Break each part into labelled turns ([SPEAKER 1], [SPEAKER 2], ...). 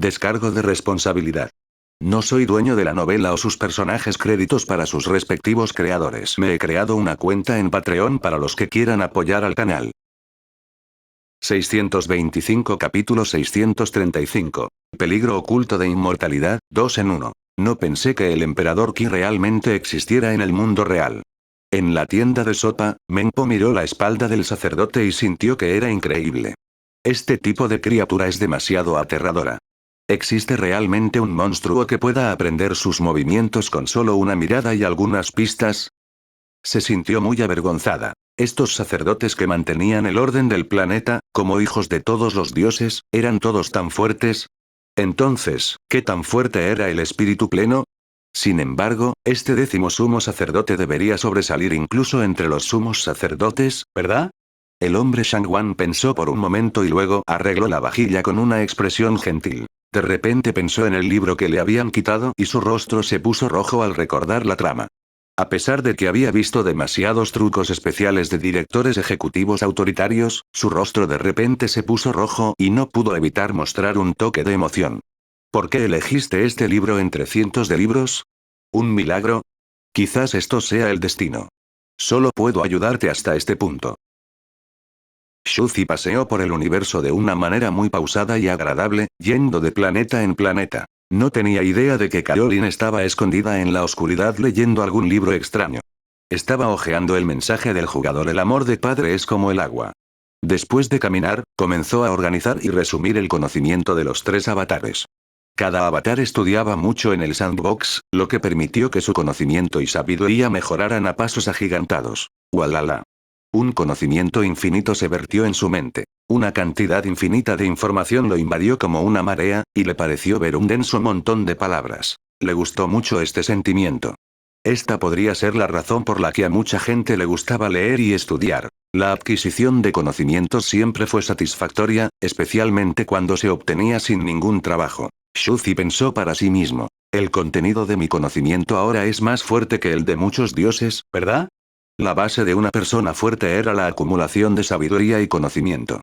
[SPEAKER 1] Descargo de responsabilidad. No soy dueño de la novela o sus personajes, créditos para sus respectivos creadores. Me he creado una cuenta en Patreon para los que quieran apoyar al canal. 625 Capítulo 635. Peligro oculto de inmortalidad, 2 en 1. No pensé que el emperador Qi realmente existiera en el mundo real. En la tienda de sopa, Menpo miró la espalda del sacerdote y sintió que era increíble. Este tipo de criatura es demasiado aterradora. ¿Existe realmente un monstruo que pueda aprender sus movimientos con solo una mirada y algunas pistas? Se sintió muy avergonzada. Estos sacerdotes que mantenían el orden del planeta, como hijos de todos los dioses, ¿eran todos tan fuertes? Entonces, ¿qué tan fuerte era el espíritu pleno? Sin embargo, este 10º sumo sacerdote debería sobresalir incluso entre los sumos sacerdotes, ¿verdad? El hombre Shangwan pensó por un momento y luego arregló la vajilla con una expresión gentil. De repente pensó en el libro que le habían quitado y su rostro se puso rojo al recordar la trama. A pesar de que había visto demasiados trucos especiales de directores ejecutivos autoritarios, su rostro de repente se puso rojo y no pudo evitar mostrar un toque de emoción. ¿Por qué elegiste este libro entre cientos de libros? ¿Un milagro? Quizás esto sea el destino. Solo puedo ayudarte hasta este punto. Shuzi paseó por el universo de una manera muy pausada y agradable, yendo de planeta en planeta. No tenía idea de que Caroline estaba escondida en la oscuridad leyendo algún libro extraño. Estaba hojeando el mensaje del jugador: el amor de padre es como el agua. Después de caminar, comenzó a organizar y resumir el conocimiento de los 3 avatares. Cada avatar estudiaba mucho en el sandbox, lo que permitió que su conocimiento y sabiduría mejoraran a pasos agigantados. ¡Walala! Un conocimiento infinito se vertió en su mente. Una cantidad infinita de información lo invadió como una marea, y le pareció ver un denso montón de palabras. Le gustó mucho este sentimiento. Esta podría ser la razón por la que a mucha gente le gustaba leer y estudiar. La adquisición de conocimientos siempre fue satisfactoria, especialmente cuando se obtenía sin ningún trabajo. Shuzi pensó para sí mismo. El contenido de mi conocimiento ahora es más fuerte que el de muchos dioses, ¿verdad? La base de una persona fuerte era la acumulación de sabiduría y conocimiento.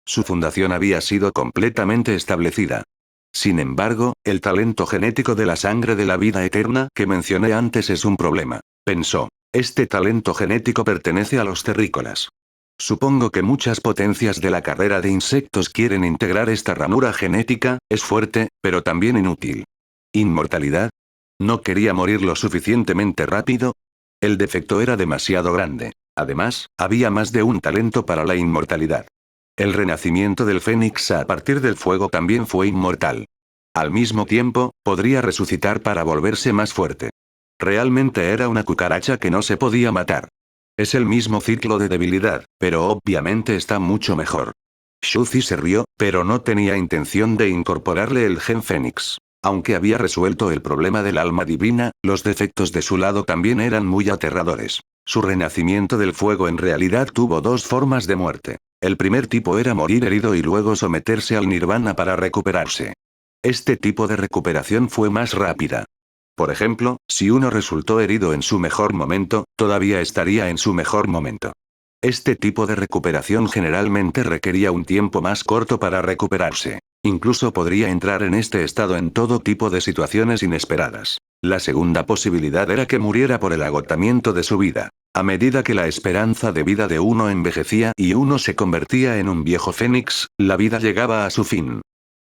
[SPEAKER 1] Su fundación había sido completamente establecida. Sin embargo, el talento genético de la sangre de la vida eterna que mencioné antes es un problema, pensó. Este talento genético pertenece a los terrícolas. Supongo que muchas potencias de la carrera de insectos quieren integrar esta ranura genética, es fuerte, pero también inútil. ¿Inmortalidad? ¿No quería morir lo suficientemente rápido? El defecto era demasiado grande. Además, había más de un talento para la inmortalidad. El renacimiento del Fénix a partir del fuego también fue inmortal. Al mismo tiempo, podría resucitar para volverse más fuerte. Realmente era una cucaracha que no se podía matar. Es el mismo ciclo de debilidad, pero obviamente está mucho mejor. Shuzi se rió, pero no tenía intención de incorporarle el gen Fénix. Aunque había resuelto el problema del alma divina, los defectos de su lado también eran muy aterradores. Su renacimiento del fuego en realidad tuvo 2 formas de muerte. El primer tipo era morir herido y luego someterse al nirvana para recuperarse. Este tipo de recuperación fue más rápida. Por ejemplo, si uno resultó herido en su mejor momento, todavía estaría en su mejor momento. Este tipo de recuperación generalmente requería un tiempo más corto para recuperarse. Incluso podría entrar en este estado en todo tipo de situaciones inesperadas. La segunda posibilidad era que muriera por el agotamiento de su vida. A medida que la esperanza de vida de uno envejecía y uno se convertía en un viejo fénix, la vida llegaba a su fin.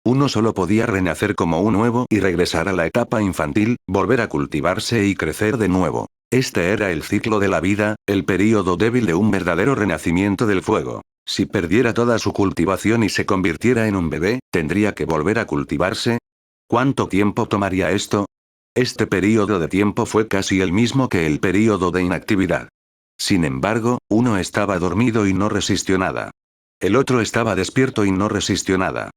[SPEAKER 1] Uno solo podía renacer como un nuevo y regresar a la etapa infantil, volver a cultivarse y crecer de nuevo. Este era el ciclo de la vida, el período débil de un verdadero renacimiento del fuego. Si perdiera toda su cultivación y se convirtiera en un bebé, ¿tendría que volver a cultivarse? ¿Cuánto tiempo tomaría esto? Este período de tiempo fue casi el mismo que el período de inactividad. Sin embargo, uno estaba dormido y no resistió nada. El otro estaba despierto y no resistió nada.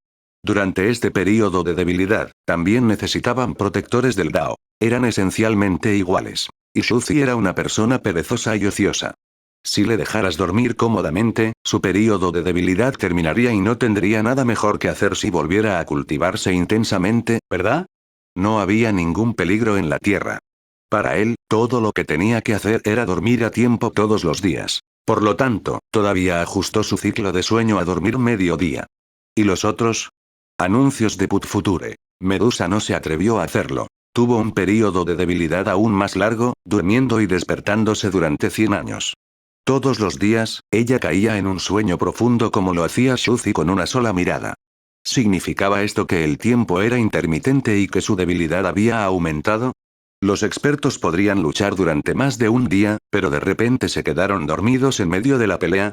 [SPEAKER 1] Durante este período de debilidad, también necesitaban protectores del Dao. Eran esencialmente iguales. Y Shuzi era una persona perezosa y ociosa. Si le dejaras dormir cómodamente, su período de debilidad terminaría y no tendría nada mejor que hacer si volviera a cultivarse intensamente, ¿verdad? No había ningún peligro en la Tierra. Para él, todo lo que tenía que hacer era dormir a tiempo todos los días. Por lo tanto, todavía ajustó su ciclo de sueño a dormir mediodía. ¿Y los otros? Anuncios de Put Future. Medusa no se atrevió a hacerlo. Tuvo un período de debilidad aún más largo, durmiendo y despertándose durante 100 años. Todos los días, ella caía en un sueño profundo como lo hacía Shuzi con una sola mirada. ¿Significaba esto que el tiempo era intermitente y que su debilidad había aumentado? Los expertos podrían luchar durante más de un día, pero de repente se quedaron dormidos en medio de la pelea.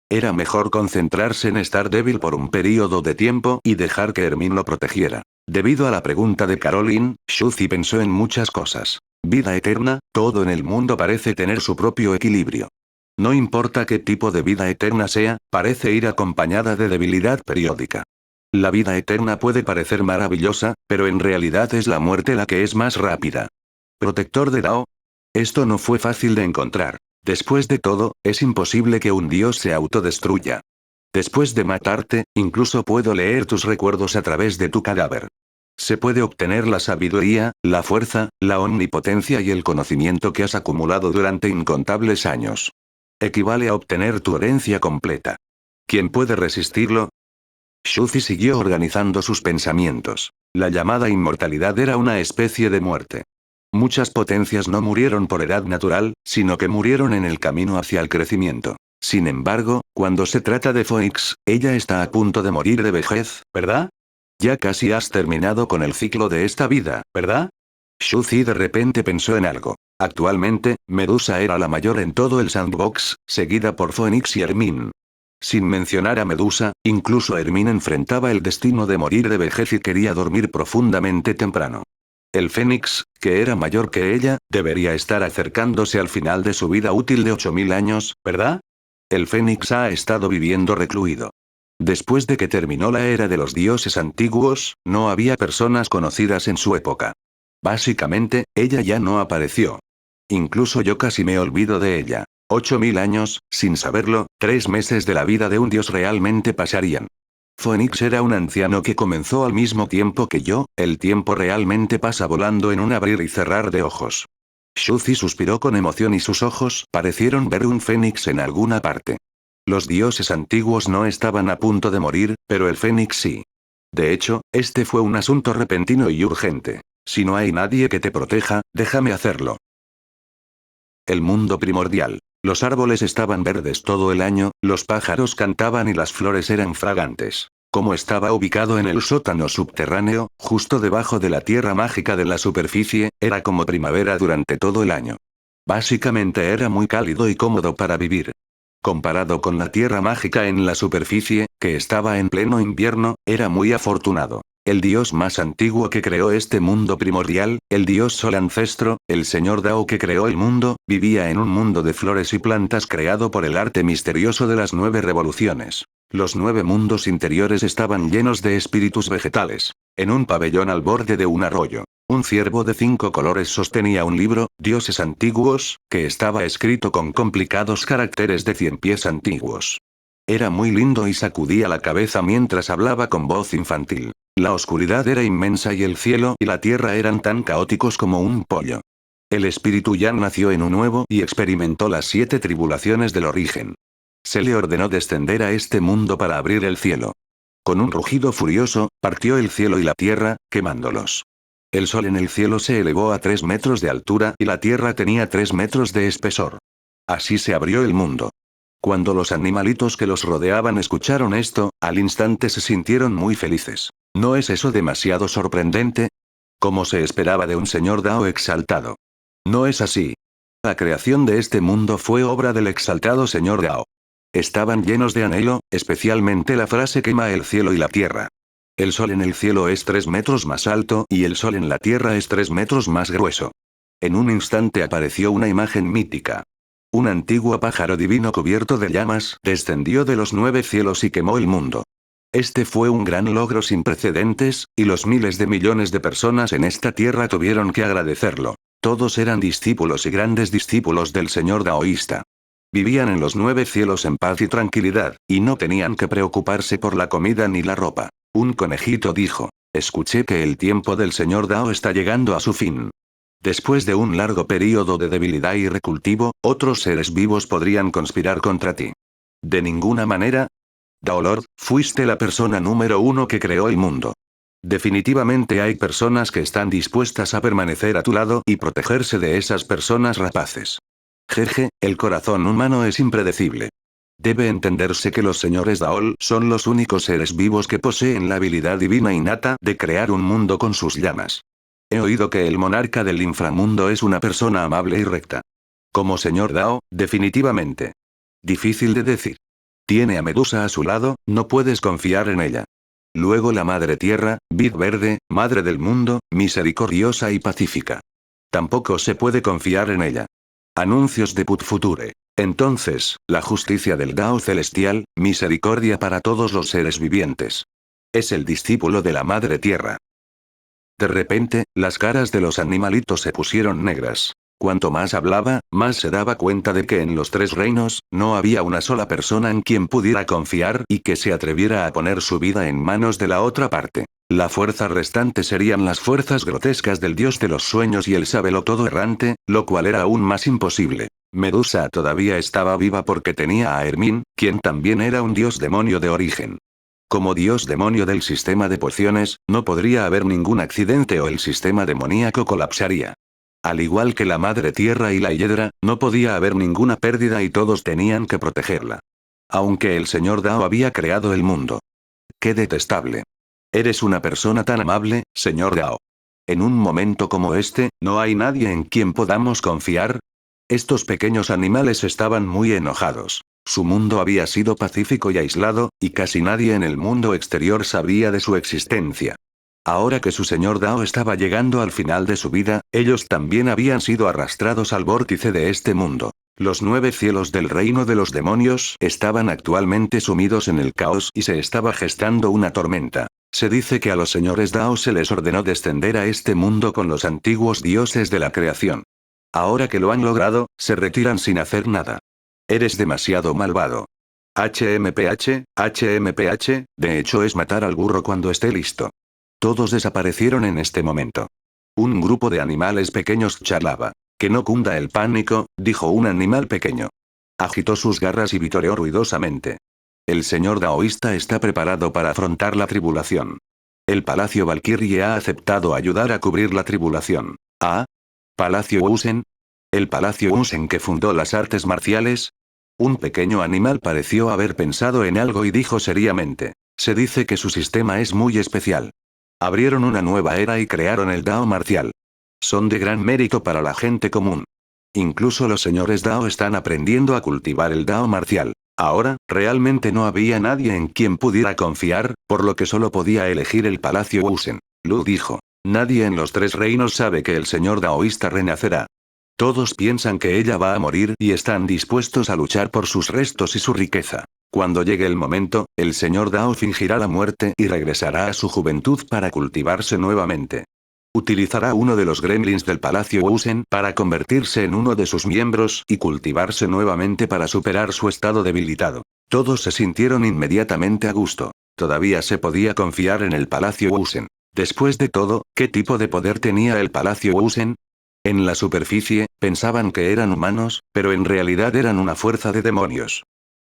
[SPEAKER 1] Era mejor concentrarse en estar débil por un período de tiempo y dejar que Hermine lo protegiera. Debido a la pregunta de Caroline, Shuzi pensó en muchas cosas. Vida eterna, todo en el mundo parece tener su propio equilibrio. No importa qué tipo de vida eterna sea, parece ir acompañada de debilidad periódica. La vida eterna puede parecer maravillosa, pero en realidad es la muerte la que es más rápida. ¿Protector de Dao? Esto no fue fácil de encontrar. Después de todo, es imposible que un dios se autodestruya. Después de matarte, incluso puedo leer tus recuerdos a través de tu cadáver. Se puede obtener la sabiduría, la fuerza, la omnipotencia y el conocimiento que has acumulado durante incontables años. Equivale a obtener tu herencia completa. ¿Quién puede resistirlo? Shuzi siguió organizando sus pensamientos. La llamada inmortalidad era una especie de muerte. Muchas potencias no murieron por edad natural, sino que murieron en el camino hacia el crecimiento. Sin embargo, cuando se trata de Phoenix, ella está a punto de morir de vejez, ¿verdad? Ya casi has terminado con el ciclo de esta vida, ¿verdad? Shuzi de repente pensó en algo. Actualmente, Medusa era la mayor en todo el sandbox, seguida por Phoenix y Hermine. Sin mencionar a Medusa, incluso Hermine enfrentaba el destino de morir de vejez y quería dormir profundamente temprano. El Fénix, que era mayor que ella, debería estar acercándose al final de su vida útil de 8000 años, ¿verdad? El Fénix ha estado viviendo recluido. Después de que terminó la era de los dioses antiguos, no había personas conocidas en su época. Básicamente, ella ya no apareció. Incluso yo casi me olvido de ella. 8000 años, sin saberlo, 3 meses de la vida de un dios realmente pasarían. Phoenix era un anciano que comenzó al mismo tiempo que yo, el tiempo realmente pasa volando en un abrir y cerrar de ojos. Shuzi suspiró con emoción y sus ojos parecieron ver un fénix en alguna parte. Los dioses antiguos no estaban a punto de morir, pero el fénix sí. De hecho, este fue un asunto repentino y urgente. Si no hay nadie que te proteja, déjame hacerlo. El mundo primordial. Los árboles estaban verdes todo el año, los pájaros cantaban y las flores eran fragantes. Como estaba ubicado en el sótano subterráneo, justo debajo de la tierra mágica de la superficie, era como primavera durante todo el año. Básicamente era muy cálido y cómodo para vivir. Comparado con la tierra mágica en la superficie, que estaba en pleno invierno, era muy afortunado. El dios más antiguo que creó este mundo primordial, el dios Sol ancestro, el señor Dao que creó el mundo, vivía en un mundo de flores y plantas creado por el arte misterioso de las 9 revoluciones. Los 9 mundos interiores estaban llenos de espíritus vegetales. En un pabellón al borde de un arroyo, un ciervo de 5 colores sostenía un libro, Dioses Antiguos, que estaba escrito con complicados caracteres de 100 pies antiguos. Era muy lindo y sacudía la cabeza mientras hablaba con voz infantil. La oscuridad era inmensa y el cielo y la tierra eran tan caóticos como un pollo. El espíritu Yan nació en un nuevo y experimentó las 7 tribulaciones del origen. Se le ordenó descender a este mundo para abrir el cielo. Con un rugido furioso, partió el cielo y la tierra, quemándolos. El sol en el cielo se elevó a 3 metros de altura y la tierra tenía 3 metros de espesor. Así se abrió el mundo. Cuando los animalitos que los rodeaban escucharon esto, al instante se sintieron muy felices. ¿No es eso demasiado sorprendente? Como se esperaba de un señor Dao exaltado. No es así. La creación de este mundo fue obra del exaltado señor Dao. Estaban llenos de anhelo, especialmente la frase quema el cielo y la tierra. El sol en el cielo es 3 metros más alto y el sol en la tierra es 3 metros más grueso. En un instante apareció una imagen mítica. Un antiguo pájaro divino cubierto de llamas descendió de los 9 cielos y quemó el mundo. Este fue un gran logro sin precedentes, y los miles de millones de personas en esta tierra tuvieron que agradecerlo. Todos eran discípulos y grandes discípulos del señor daoísta. Vivían en los 9 cielos en paz y tranquilidad, y no tenían que preocuparse por la comida ni la ropa. Un conejito dijo: escuché que el tiempo del señor Dao está llegando a su fin. Después de un largo período de debilidad y recultivo, otros seres vivos podrían conspirar contra ti. De ninguna manera. Daolord, fuiste la persona número 1 que creó el mundo. Definitivamente hay personas que están dispuestas a permanecer a tu lado y protegerse de esas personas rapaces. Jeje, el corazón humano es impredecible. Debe entenderse que los señores Daol son los únicos seres vivos que poseen la habilidad divina innata de crear un mundo con sus llamas. He oído que el monarca del inframundo es una persona amable y recta. Como señor Dao, definitivamente. Difícil de decir. Tiene a Medusa a su lado, no puedes confiar en ella. Luego la Madre Tierra, vid verde, Madre del mundo, misericordiosa y pacífica. Tampoco se puede confiar en ella. Anuncios de Put Future. Entonces, la justicia del Dao celestial, misericordia para todos los seres vivientes. Es el discípulo de la Madre Tierra. De repente, las caras de los animalitos se pusieron negras. Cuanto más hablaba, más se daba cuenta de que en los tres reinos, no había una sola persona en quien pudiera confiar y que se atreviera a poner su vida en manos de la otra parte. La fuerza restante serían las fuerzas grotescas del dios de los sueños y el sabelotodo errante, lo cual era aún más imposible. Medusa todavía estaba viva porque tenía a Hermín, quien también era un dios demonio de origen. Como dios demonio del sistema de pociones, no podría haber ningún accidente o el sistema demoníaco colapsaría. Al igual que la Madre Tierra y la Hiedra, no podía haber ninguna pérdida y todos tenían que protegerla. Aunque el señor Dao había creado el mundo. ¡Qué detestable! Eres una persona tan amable, señor Dao. En un momento como este, ¿no hay nadie en quien podamos confiar? Estos pequeños animales estaban muy enojados. Su mundo había sido pacífico y aislado, y casi nadie en el mundo exterior sabía de su existencia. Ahora que su señor Dao estaba llegando al final de su vida, ellos también habían sido arrastrados al vórtice de este mundo. Los 9 cielos del reino de los demonios estaban actualmente sumidos en el caos y se estaba gestando una tormenta. Se dice que a los señores Dao se les ordenó descender a este mundo con los antiguos dioses de la creación. Ahora que lo han logrado, se retiran sin hacer nada. Eres demasiado malvado. HMPH, HMPH, de hecho es matar al burro cuando esté listo. Todos desaparecieron en este momento. Un grupo de animales pequeños charlaba. Que no cunda el pánico, dijo un animal pequeño. Agitó sus garras y vitoreó ruidosamente. El señor daoísta está preparado para afrontar la tribulación. El Palacio Valkyrie ha aceptado ayudar a cubrir la tribulación. ¿Ah? ¿Palacio Usen? ¿El Palacio Usen que fundó las artes marciales? Un pequeño animal pareció haber pensado en algo y dijo seriamente. Se dice que su sistema es muy especial. Abrieron una nueva era y crearon el Dao marcial. Son de gran mérito para la gente común. Incluso los señores Dao están aprendiendo a cultivar el Dao marcial. Ahora, realmente no había nadie en quien pudiera confiar, por lo que solo podía elegir el Palacio Usen. Lu dijo. Nadie en los tres reinos sabe que el señor daoísta renacerá. Todos piensan que ella va a morir y están dispuestos a luchar por sus restos y su riqueza. Cuando llegue el momento, el señor Dao fingirá la muerte y regresará a su juventud para cultivarse nuevamente. Utilizará uno de los gremlins del Palacio Usen para convertirse en uno de sus miembros y cultivarse nuevamente para superar su estado debilitado. Todos se sintieron inmediatamente a gusto. Todavía se podía confiar en el Palacio Usen. Después de todo, ¿qué tipo de poder tenía el Palacio Usen? En la superficie, pensaban que eran humanos, pero en realidad eran una fuerza de demonios.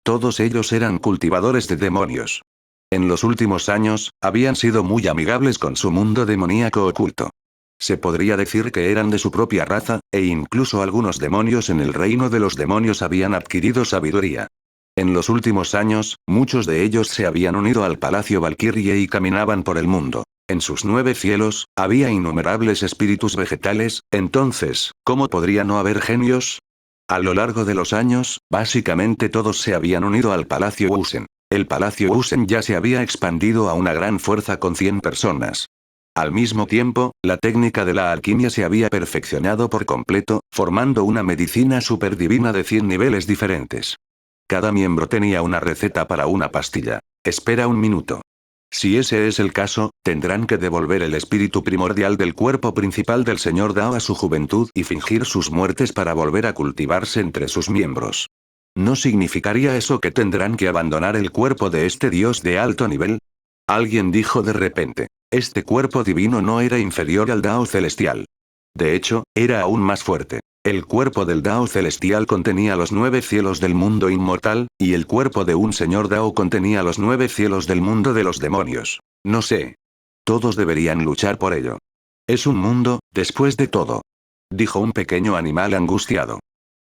[SPEAKER 1] Todos ellos eran cultivadores de demonios. En los últimos años, habían sido muy amigables con su mundo demoníaco oculto. Se podría decir que eran de su propia raza, e incluso algunos demonios en el reino de los demonios habían adquirido sabiduría. En los últimos años, muchos de ellos se habían unido al Palacio Valkyrie y caminaban por el mundo. En sus 9 cielos, había innumerables espíritus vegetales, entonces, ¿cómo podría no haber genios? A lo largo de los años, básicamente todos se habían unido al Palacio Usen. El Palacio Usen ya se había expandido a una gran fuerza con 100 personas. Al mismo tiempo, la técnica de la alquimia se había perfeccionado por completo, formando una medicina superdivina de 100 niveles diferentes. Cada miembro tenía una receta para una pastilla. Espera un minuto. Si ese es el caso, tendrán que devolver el espíritu primordial del cuerpo principal del señor Dao a su juventud y fingir sus muertes para volver a cultivarse entre sus miembros. ¿No significaría eso que tendrán que abandonar el cuerpo de este dios de alto nivel? Alguien dijo de repente. Este cuerpo divino no era inferior al Dao celestial. De hecho, era aún más fuerte. El cuerpo del Dao celestial contenía los 9 cielos del mundo inmortal, y el cuerpo de un señor Dao contenía los 9 cielos del mundo de los demonios. No sé. Todos deberían luchar por ello. Es un mundo, después de todo. Dijo un pequeño animal angustiado.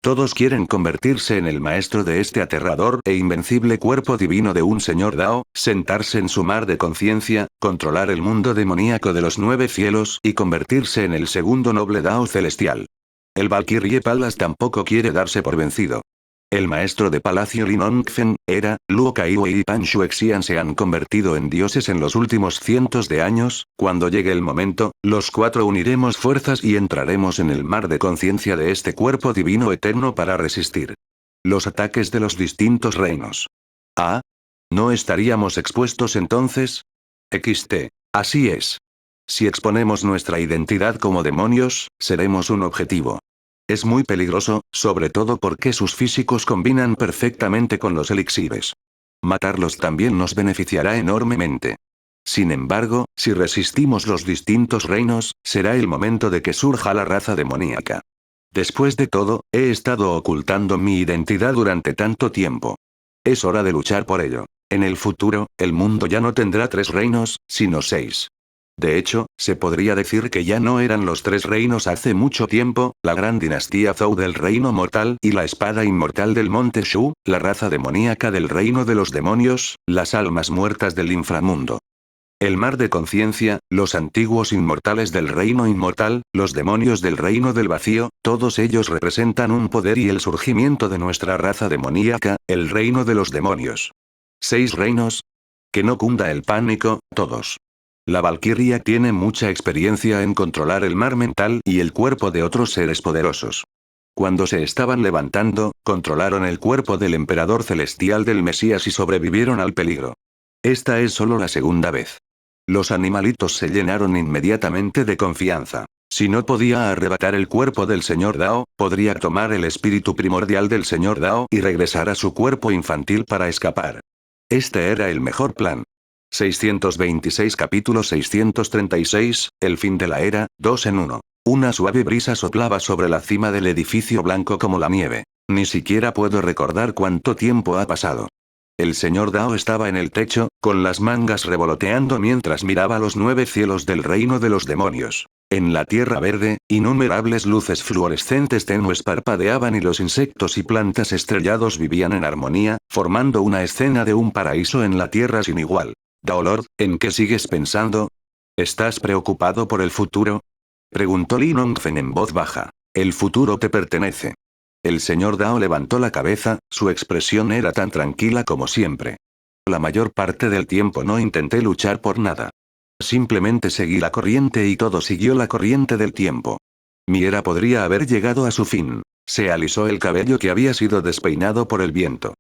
[SPEAKER 1] Todos quieren convertirse en el maestro de este aterrador e invencible cuerpo divino de un señor Dao, sentarse en su mar de conciencia, controlar el mundo demoníaco de los 9 cielos y convertirse en el segundo noble Dao celestial. El Valkyrie Palace tampoco quiere darse por vencido. El maestro de palacio Lin Hongfen, Era, Luo Kaiwei y Pan Shuexian se han convertido en dioses en los últimos cientos de años. Cuando llegue el momento, los 4 uniremos fuerzas y entraremos en el mar de conciencia de este cuerpo divino eterno para resistir los ataques de los distintos reinos. ¿Ah? ¿No estaríamos expuestos entonces? Así es. Si exponemos nuestra identidad como demonios, seremos un objetivo. Es muy peligroso, sobre todo porque sus físicos combinan perfectamente con los elixires. Matarlos también nos beneficiará enormemente. Sin embargo, si resistimos los distintos reinos, será el momento de que surja la raza demoníaca. Después de todo, he estado ocultando mi identidad durante tanto tiempo. Es hora de luchar por ello. En el futuro, el mundo ya no tendrá 3 reinos, sino 6. De hecho, se podría decir que ya no eran los 3 reinos hace mucho tiempo, la gran dinastía Zhou del reino mortal y la espada inmortal del monte Shu, la raza demoníaca del reino de los demonios, las almas muertas del inframundo. El mar de conciencia, los antiguos inmortales del reino inmortal, los demonios del reino del vacío, todos ellos representan un poder y el surgimiento de nuestra raza demoníaca, el reino de los demonios. 6 reinos. Que no cunda el pánico, todos. La Valquiria tiene mucha experiencia en controlar el mar mental y el cuerpo de otros seres poderosos. Cuando se estaban levantando, controlaron el cuerpo del emperador celestial del Mesías y sobrevivieron al peligro. Esta es solo la segunda vez. Los animalitos se llenaron inmediatamente de confianza. Si no podía arrebatar el cuerpo del señor Dao, podría tomar el espíritu primordial del señor Dao y regresar a su cuerpo infantil para escapar. Este era el mejor plan. 626 Capítulo 636, El fin de la era, 2 en 1. Una suave brisa soplaba sobre la cima del edificio blanco como la nieve. Ni siquiera puedo recordar cuánto tiempo ha pasado. El señor Dao estaba en el techo, con las mangas revoloteando mientras miraba los 9 cielos del reino de los demonios. En la tierra verde, innumerables luces fluorescentes tenues parpadeaban y los insectos y plantas estrellados vivían en armonía, formando una escena de un paraíso en la tierra sin igual. Daolord, ¿en qué sigues pensando? ¿Estás preocupado por el futuro? Preguntó Lin Hongfen en voz baja. El futuro te pertenece. El señor Dao levantó la cabeza, su expresión era tan tranquila como siempre. La mayor parte del tiempo no intenté luchar por nada. Simplemente seguí la corriente y todo siguió la corriente del tiempo. Mi era podría haber llegado a su fin. Se alisó el cabello que había sido despeinado por el viento.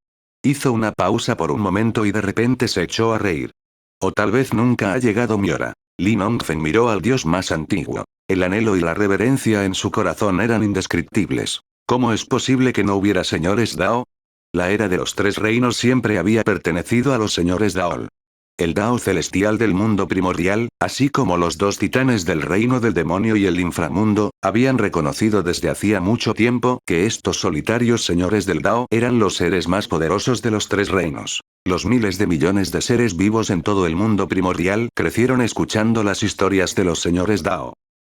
[SPEAKER 1] Hizo una pausa por un momento y de repente se echó a reír. O tal vez nunca ha llegado mi hora. Lin Hongfen miró al dios más antiguo. El anhelo y la reverencia en su corazón eran indescriptibles. ¿Cómo es posible que no hubiera señores Dao? La era de los 3 reinos siempre había pertenecido a los señores Dao. El Dao celestial del mundo primordial, así como los 2 titanes del reino del demonio y el inframundo, habían reconocido desde hacía mucho tiempo que estos solitarios señores del Dao eran los seres más poderosos de los 3 reinos. Los miles de millones de seres vivos en todo el mundo primordial crecieron escuchando las historias de los señores Dao.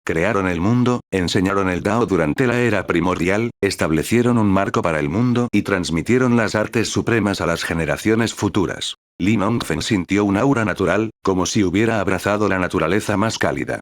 [SPEAKER 1] Crearon el mundo, enseñaron el Dao durante la era primordial, establecieron un marco para el mundo y transmitieron las artes supremas a las generaciones futuras. Lin Hongfen sintió un aura natural, como si hubiera abrazado la naturaleza más cálida.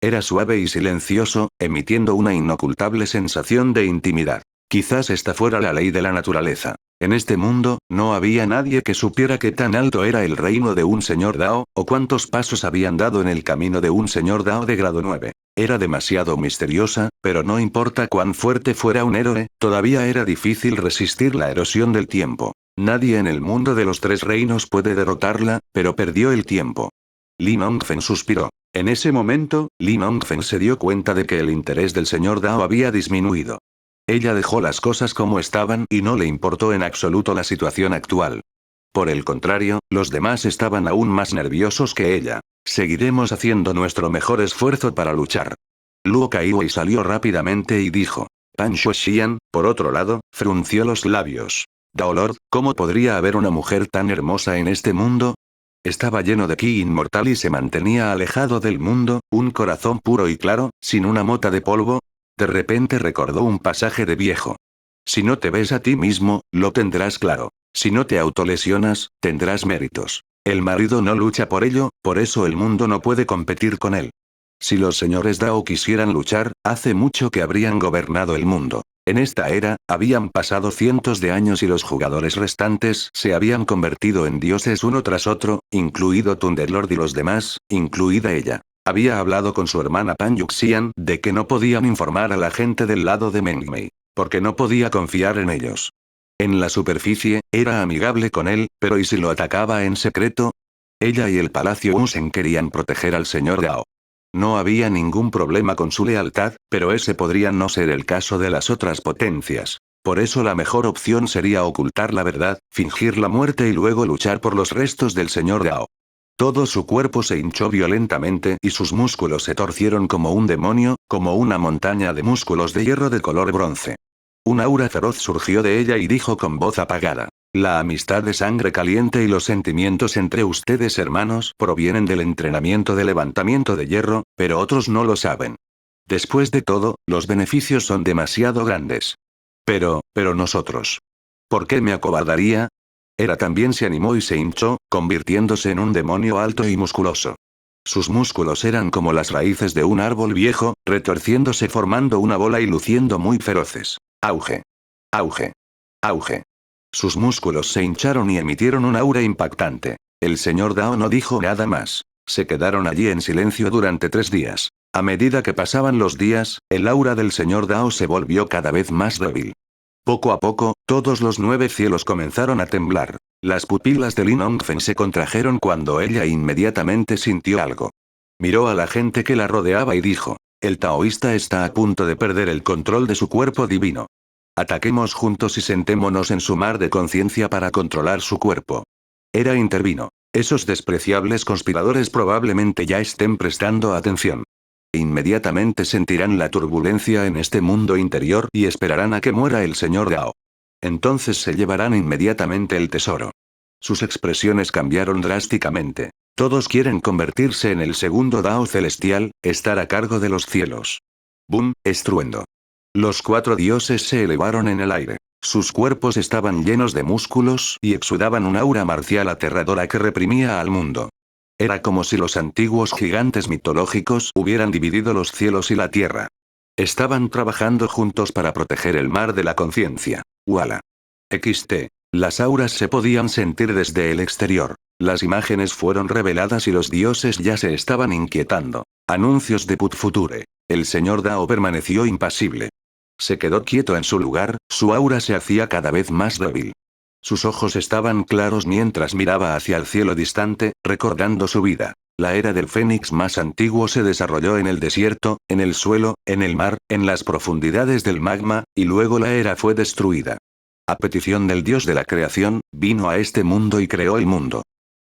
[SPEAKER 1] Era suave y silencioso, emitiendo una inocultable sensación de intimidad. Quizás esta fuera la ley de la naturaleza. En este mundo, no había nadie que supiera qué tan alto era el reino de un señor Dao, o cuántos pasos habían dado en el camino de un señor Dao de grado 9. Era demasiado misteriosa, pero no importa cuán fuerte fuera un héroe, todavía era difícil resistir la erosión del tiempo. Nadie en el mundo de los 3 reinos puede derrotarla, pero perdió el tiempo. Lin Hongfen suspiró. En ese momento, Lin Hongfen se dio cuenta de que el interés del señor Dao había disminuido. Ella dejó las cosas como estaban y no le importó en absoluto la situación actual. Por el contrario, los demás estaban aún más nerviosos que ella. Seguiremos haciendo nuestro mejor esfuerzo para luchar. Luo Kaiwei salió rápidamente y dijo. Pan Shuexian, por otro lado, frunció los labios. Daolord, ¿cómo podría haber una mujer tan hermosa en este mundo? Estaba lleno de ki inmortal y se mantenía alejado del mundo, un corazón puro y claro, sin una mota de polvo. De repente recordó un pasaje de viejo. Si no te ves a ti mismo, lo tendrás claro. Si no te autolesionas, tendrás méritos. El marido no lucha por ello, por eso el mundo no puede competir con él. Si los señores Dao quisieran luchar, hace mucho que habrían gobernado el mundo. En esta era, habían pasado cientos de años y los jugadores restantes se habían convertido en dioses uno tras otro, incluido Thunderlord y los demás, incluida ella. Había hablado con su hermana Pan Yuxian de que no podían informar a la gente del lado de Mengmei, porque no podía confiar en ellos. En la superficie, era amigable con él, pero ¿y si lo atacaba en secreto? Ella y el Palacio Usen querían proteger al señor Dao. No había ningún problema con su lealtad, pero ese podría no ser el caso de las otras potencias. Por eso la mejor opción sería ocultar la verdad, fingir la muerte y luego luchar por los restos del señor Dao. Todo su cuerpo se hinchó violentamente y sus músculos se torcieron como un demonio, como una montaña de músculos de hierro de color bronce. Un aura feroz surgió de ella y dijo con voz apagada. La amistad de sangre caliente y los sentimientos entre ustedes hermanos provienen del entrenamiento de levantamiento de hierro, pero otros no lo saben. Después de todo, los beneficios son demasiado grandes. Pero nosotros. ¿Por qué me acobardaría? Era también se animó y se hinchó, convirtiéndose en un demonio alto y musculoso. Sus músculos eran como las raíces de un árbol viejo, retorciéndose formando una bola y luciendo muy feroces. Auge. Auge. Auge. Sus músculos se hincharon y emitieron un aura impactante. El señor Dao no dijo nada más. Se quedaron allí en silencio durante 3 días. A medida que pasaban los días, el aura del señor Dao se volvió cada vez más débil. Poco a poco, todos los 9 cielos comenzaron a temblar. Las pupilas de Lin Hongfen se contrajeron cuando ella inmediatamente sintió algo. Miró a la gente que la rodeaba y dijo: el taoísta está a punto de perder el control de su cuerpo divino. Ataquemos juntos y sentémonos en su mar de conciencia para controlar su cuerpo. Hera intervino. Esos despreciables conspiradores probablemente ya estén prestando atención. Inmediatamente sentirán la turbulencia en este mundo interior y esperarán a que muera el señor Dao. Entonces se llevarán inmediatamente el tesoro. Sus expresiones cambiaron drásticamente. Todos quieren convertirse en el segundo Dao celestial, estar a cargo de los cielos. ¡Bum! Estruendo. Los 4 dioses se elevaron en el aire. Sus cuerpos estaban llenos de músculos y exudaban un aura marcial aterradora que reprimía al mundo. Era como si los antiguos gigantes mitológicos hubieran dividido los cielos y la tierra. Estaban trabajando juntos para proteger el mar de la conciencia. Wala. XT. Las auras se podían sentir desde el exterior. Las imágenes fueron reveladas y los dioses ya se estaban inquietando. Anuncios de Put Future. El señor Dao permaneció impasible. Se quedó quieto en su lugar, su aura se hacía cada vez más débil. Sus ojos estaban claros mientras miraba hacia el cielo distante, recordando su vida. La era del Fénix más antiguo se desarrolló en el desierto, en el suelo, en el mar, en las profundidades del magma, y luego la era fue destruida. A petición del dios de la creación, vino a este mundo y creó el mundo.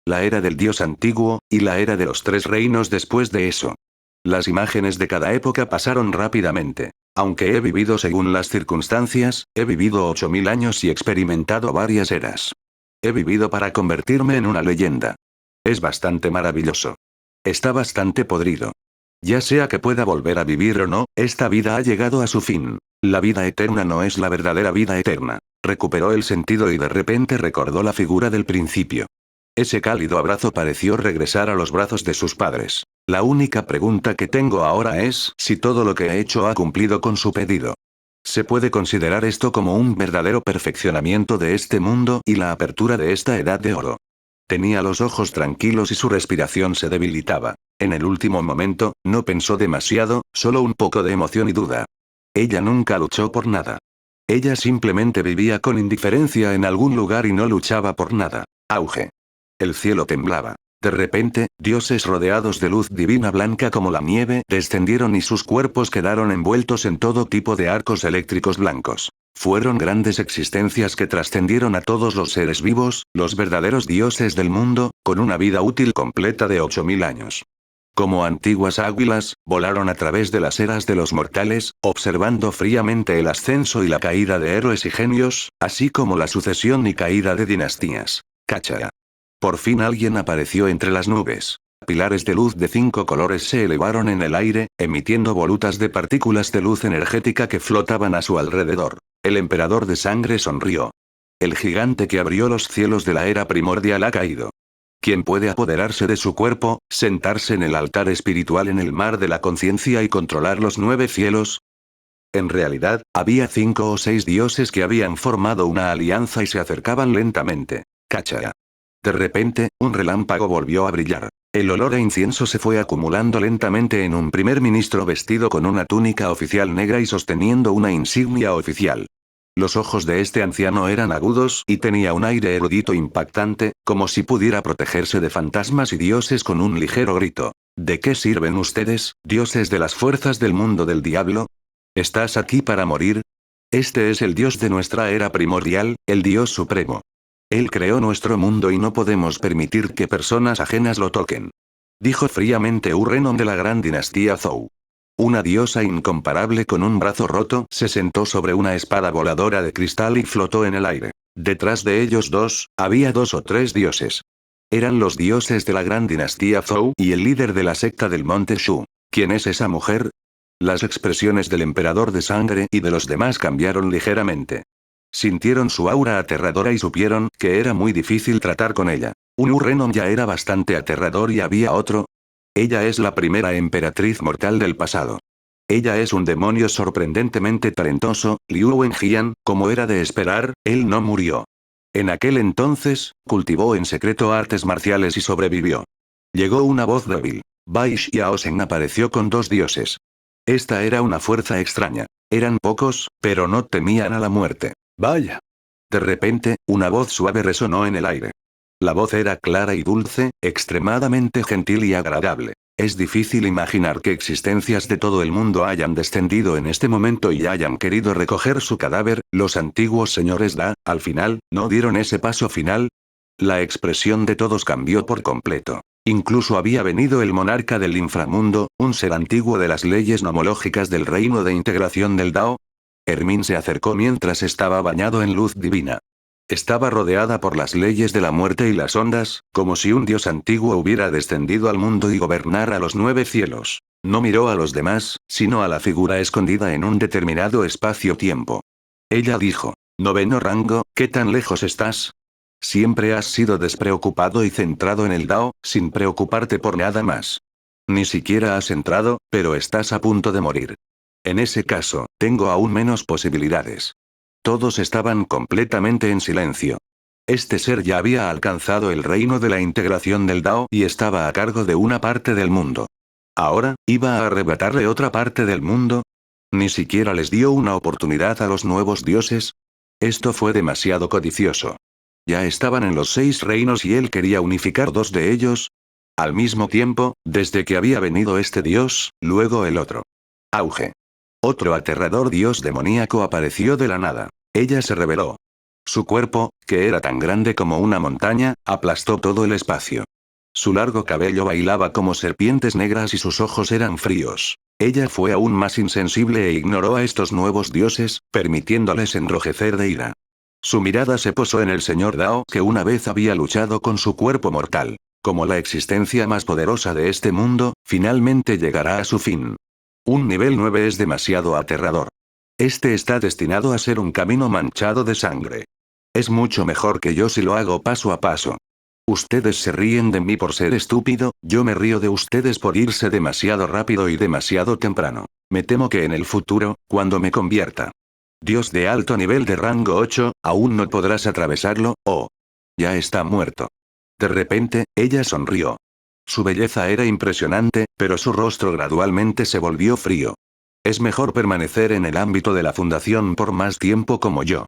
[SPEAKER 1] La era del dios antiguo, y la era de los 3 reinos después de eso. Las imágenes de cada época pasaron rápidamente. Aunque he vivido según las circunstancias, he vivido 8000 años y experimentado varias eras. He vivido para convertirme en una leyenda. Es bastante maravilloso. Está bastante podrido. Ya sea que pueda volver a vivir o no, esta vida ha llegado a su fin. La vida eterna no es la verdadera vida eterna. Recuperó el sentido y de repente recordó la figura del principio. Ese cálido abrazo pareció regresar a los brazos de sus padres. La única pregunta que tengo ahora es si todo lo que he hecho ha cumplido con su pedido. ¿Se puede considerar esto como un verdadero perfeccionamiento de este mundo y la apertura de esta edad de oro? Tenía los ojos tranquilos y su respiración se debilitaba. En el último momento, no pensó demasiado, solo un poco de emoción y duda. Ella nunca luchó por nada. Ella simplemente vivía con indiferencia en algún lugar y no luchaba por nada. Auge. El cielo temblaba. De repente, dioses rodeados de luz divina blanca como la nieve descendieron y sus cuerpos quedaron envueltos en todo tipo de arcos eléctricos blancos. Fueron grandes existencias que trascendieron a todos los seres vivos, los verdaderos dioses del mundo, con una vida útil completa de 8000 años. Como antiguas águilas, volaron a través de las eras de los mortales, observando fríamente el ascenso y la caída de héroes y genios, así como la sucesión y caída de dinastías. Cacha. Por fin alguien apareció entre las nubes. Pilares de luz de 5 colores se elevaron en el aire, emitiendo volutas de partículas de luz energética que flotaban a su alrededor. El emperador de sangre sonrió. El gigante que abrió los cielos de la era primordial ha caído. ¿Quién puede apoderarse de su cuerpo, sentarse en el altar espiritual en el mar de la conciencia y controlar los 9 cielos? En realidad, había 5 o 6 dioses que habían formado una alianza y se acercaban lentamente. Cacha. De repente, un relámpago volvió a brillar. El olor a incienso se fue acumulando lentamente en un primer ministro vestido con una túnica oficial negra y sosteniendo una insignia oficial. Los ojos de este anciano eran agudos y tenía un aire erudito impactante, como si pudiera protegerse de fantasmas y dioses con un ligero grito. ¿De qué sirven ustedes, dioses de las fuerzas del mundo del diablo? ¿Estás aquí para morir? Este es el dios de nuestra era primordial, el dios supremo. Él creó nuestro mundo y no podemos permitir que personas ajenas lo toquen. Dijo fríamente Urrenon de la gran dinastía Zhou. Una diosa incomparable con un brazo roto se sentó sobre una espada voladora de cristal y flotó en el aire. Detrás de ellos dos, había 2 o 3 dioses. Eran los dioses de la gran dinastía Zhou y el líder de la secta del monte Shu. ¿Quién es esa mujer? Las expresiones del emperador de sangre y de los demás cambiaron ligeramente. Sintieron su aura aterradora y supieron que era muy difícil tratar con ella. Un Urrenon ya era bastante aterrador y había otro. Ella es la primera emperatriz mortal del pasado. Ella es un demonio sorprendentemente talentoso, Liu Wenjian, como era de esperar, él no murió. En aquel entonces, cultivó en secreto artes marciales y sobrevivió. Llegó una voz débil. Bai Xiaosen apareció con 2 dioses. Esta era una fuerza extraña. Eran pocos, pero no temían a la muerte. Vaya. De repente, una voz suave resonó en el aire. La voz era clara y dulce, extremadamente gentil y agradable. Es difícil imaginar que existencias de todo el mundo hayan descendido en este momento y hayan querido recoger su cadáver. Los antiguos señores Da, al final, ¿no dieron ese paso final? La expresión de todos cambió por completo. Incluso había venido el monarca del inframundo, un ser antiguo de las leyes nomológicas del reino de integración del Dao. Hermín se acercó mientras estaba bañado en luz divina. Estaba rodeada por las leyes de la muerte y las ondas, como si un dios antiguo hubiera descendido al mundo y gobernara los 9 cielos. No miró a los demás, sino a la figura escondida en un determinado espacio-tiempo. Ella dijo: «Noveno rango, ¿qué tan lejos estás? Siempre has sido despreocupado y centrado en el Dao, sin preocuparte por nada más. Ni siquiera has entrado, pero estás a punto de morir. En ese caso, tengo aún menos posibilidades». Todos estaban completamente en silencio. Este ser ya había alcanzado el reino de la integración del Dao y estaba a cargo de una parte del mundo. ¿Ahora, iba a arrebatarle otra parte del mundo? ¿Ni siquiera les dio una oportunidad a los nuevos dioses? Esto fue demasiado codicioso. Ya estaban en los 6 reinos y él quería unificar 2 de ellos. Al mismo tiempo, desde que había venido este dios, luego el otro. Auge. Otro aterrador dios demoníaco apareció de la nada. Ella se reveló. Su cuerpo, que era tan grande como una montaña, aplastó todo el espacio. Su largo cabello bailaba como serpientes negras y sus ojos eran fríos. Ella fue aún más insensible e ignoró a estos nuevos dioses, permitiéndoles enrojecer de ira. Su mirada se posó en el señor Dao, que una vez había luchado con su cuerpo mortal. Como la existencia más poderosa de este mundo, finalmente llegará a su fin. Un nivel 9 es demasiado aterrador. Este está destinado a ser un camino manchado de sangre. Es mucho mejor que yo si lo hago paso a paso. Ustedes se ríen de mí por ser estúpido, yo me río de ustedes por irse demasiado rápido y demasiado temprano. Me temo que en el futuro, cuando me convierta Dios de alto nivel de rango 8, aún no podrás atravesarlo, oh. Ya está muerto. De repente, ella sonrió. Su belleza era impresionante, pero su rostro gradualmente se volvió frío. Es mejor permanecer en el ámbito de la fundación por más tiempo como yo.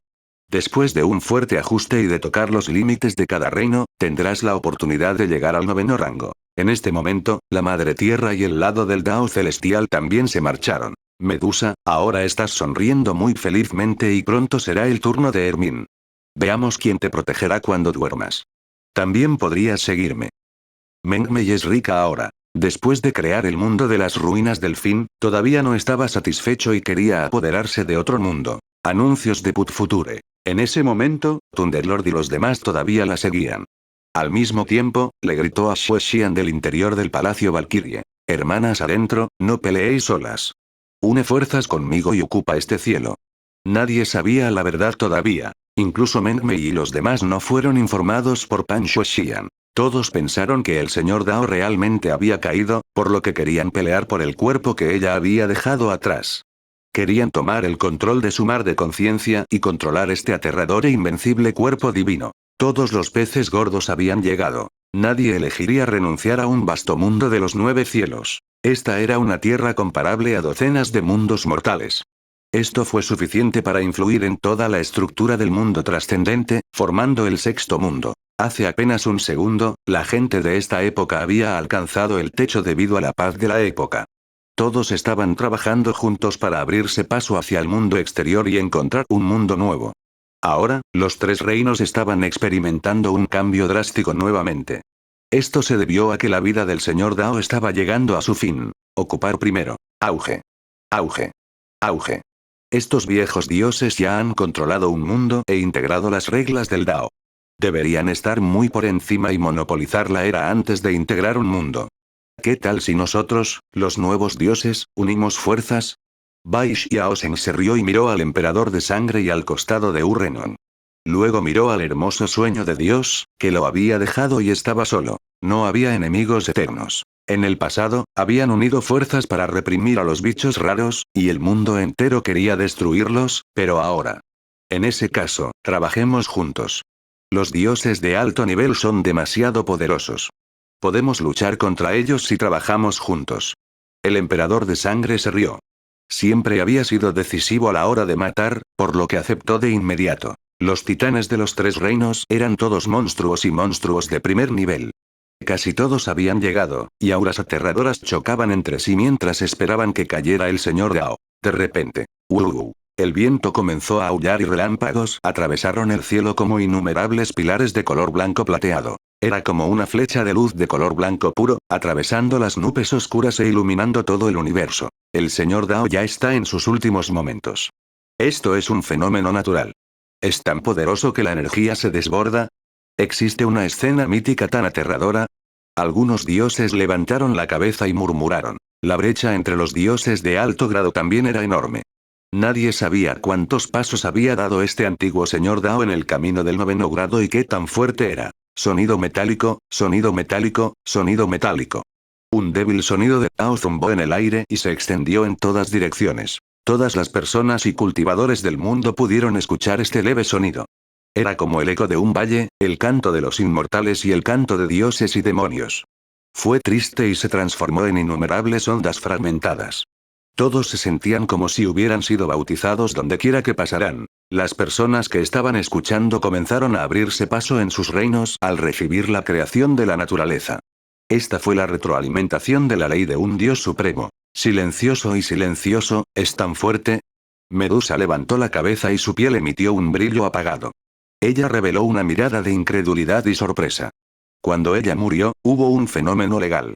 [SPEAKER 1] Después de un fuerte ajuste y de tocar los límites de cada reino, tendrás la oportunidad de llegar al 9º rango. En este momento, la Madre Tierra y el lado del Dao Celestial también se marcharon. Medusa, ahora estás sonriendo muy felizmente y pronto será el turno de Hermín. Veamos quién te protegerá cuando duermas. También podrías seguirme. Mengmei es rica ahora. Después de crear el mundo de las ruinas del fin, todavía no estaba satisfecho y quería apoderarse de otro mundo. Anuncios de Put Future. En ese momento, Thunderlord y los demás todavía la seguían. Al mismo tiempo, le gritó a Xue Xian del interior del palacio Valkyrie. Hermanas adentro, no peleéis solas. Une fuerzas conmigo y ocupa este cielo. Nadie sabía la verdad todavía. Incluso Meng Mei y los demás no fueron informados por Pan Xuexian. Todos pensaron que el señor Dao realmente había caído, por lo que querían pelear por el cuerpo que ella había dejado atrás. Querían tomar el control de su mar de conciencia y controlar este aterrador e invencible cuerpo divino. Todos los peces gordos habían llegado. Nadie elegiría renunciar a un vasto mundo de los 9 cielos. Esta era una tierra comparable a docenas de mundos mortales. Esto fue suficiente para influir en toda la estructura del mundo trascendente, formando el sexto mundo. Hace apenas un segundo, la gente de esta época había alcanzado el techo debido a la paz de la época. Todos estaban trabajando juntos para abrirse paso hacia el mundo exterior y encontrar un mundo nuevo. Ahora, los 3 reinos estaban experimentando un cambio drástico nuevamente. Esto se debió a que la vida del señor Dao estaba llegando a su fin. Ocupar primero. Auge. Auge. Auge. Estos viejos dioses ya han controlado un mundo e integrado las reglas del Dao. Deberían estar muy por encima y monopolizar la era antes de integrar un mundo. ¿Qué tal si nosotros, los nuevos dioses, unimos fuerzas? Bai Xiaosheng se rió y miró al emperador de sangre y al costado de Urrenon. Luego miró al hermoso sueño de Dios, que lo había dejado y estaba solo. No había enemigos eternos. En el pasado, habían unido fuerzas para reprimir a los bichos raros, y el mundo entero quería destruirlos, pero ahora. En ese caso, trabajemos juntos. Los dioses de alto nivel son demasiado poderosos. Podemos luchar contra ellos si trabajamos juntos. El emperador de sangre se rió. Siempre había sido decisivo a la hora de matar, por lo que aceptó de inmediato. Los titanes de los 3 reinos eran todos monstruos y monstruos de primer nivel. Casi todos habían llegado, y auras aterradoras chocaban entre sí mientras esperaban que cayera el señor Dao. De repente, el viento comenzó a aullar y relámpagos atravesaron el cielo como innumerables pilares de color blanco plateado. Era como una flecha de luz de color blanco puro, atravesando las nubes oscuras e iluminando todo el universo. El señor Dao ya está en sus últimos momentos. Esto es un fenómeno natural. ¿Es tan poderoso que la energía se desborda? ¿Existe una escena mítica tan aterradora? Algunos dioses levantaron la cabeza y murmuraron. La brecha entre los dioses de alto grado también era enorme. Nadie sabía cuántos pasos había dado este antiguo señor Dao en el camino del 9º grado y qué tan fuerte era. Sonido metálico, sonido metálico, sonido metálico. Un débil sonido de Dao zumbó en el aire y se extendió en todas direcciones. Todas las personas y cultivadores del mundo pudieron escuchar este leve sonido. Era como el eco de un valle, el canto de los inmortales y el canto de dioses y demonios. Fue triste y se transformó en innumerables ondas fragmentadas. Todos se sentían como si hubieran sido bautizados dondequiera que pasaran. Las personas que estaban escuchando comenzaron a abrirse paso en sus reinos al recibir la creación de la naturaleza. Esta fue la retroalimentación de la ley de un Dios supremo. Silencioso y silencioso, ¿es tan fuerte? Medusa levantó la cabeza y su piel emitió un brillo apagado. Ella reveló una mirada de incredulidad y sorpresa. Cuando ella murió, hubo un fenómeno legal.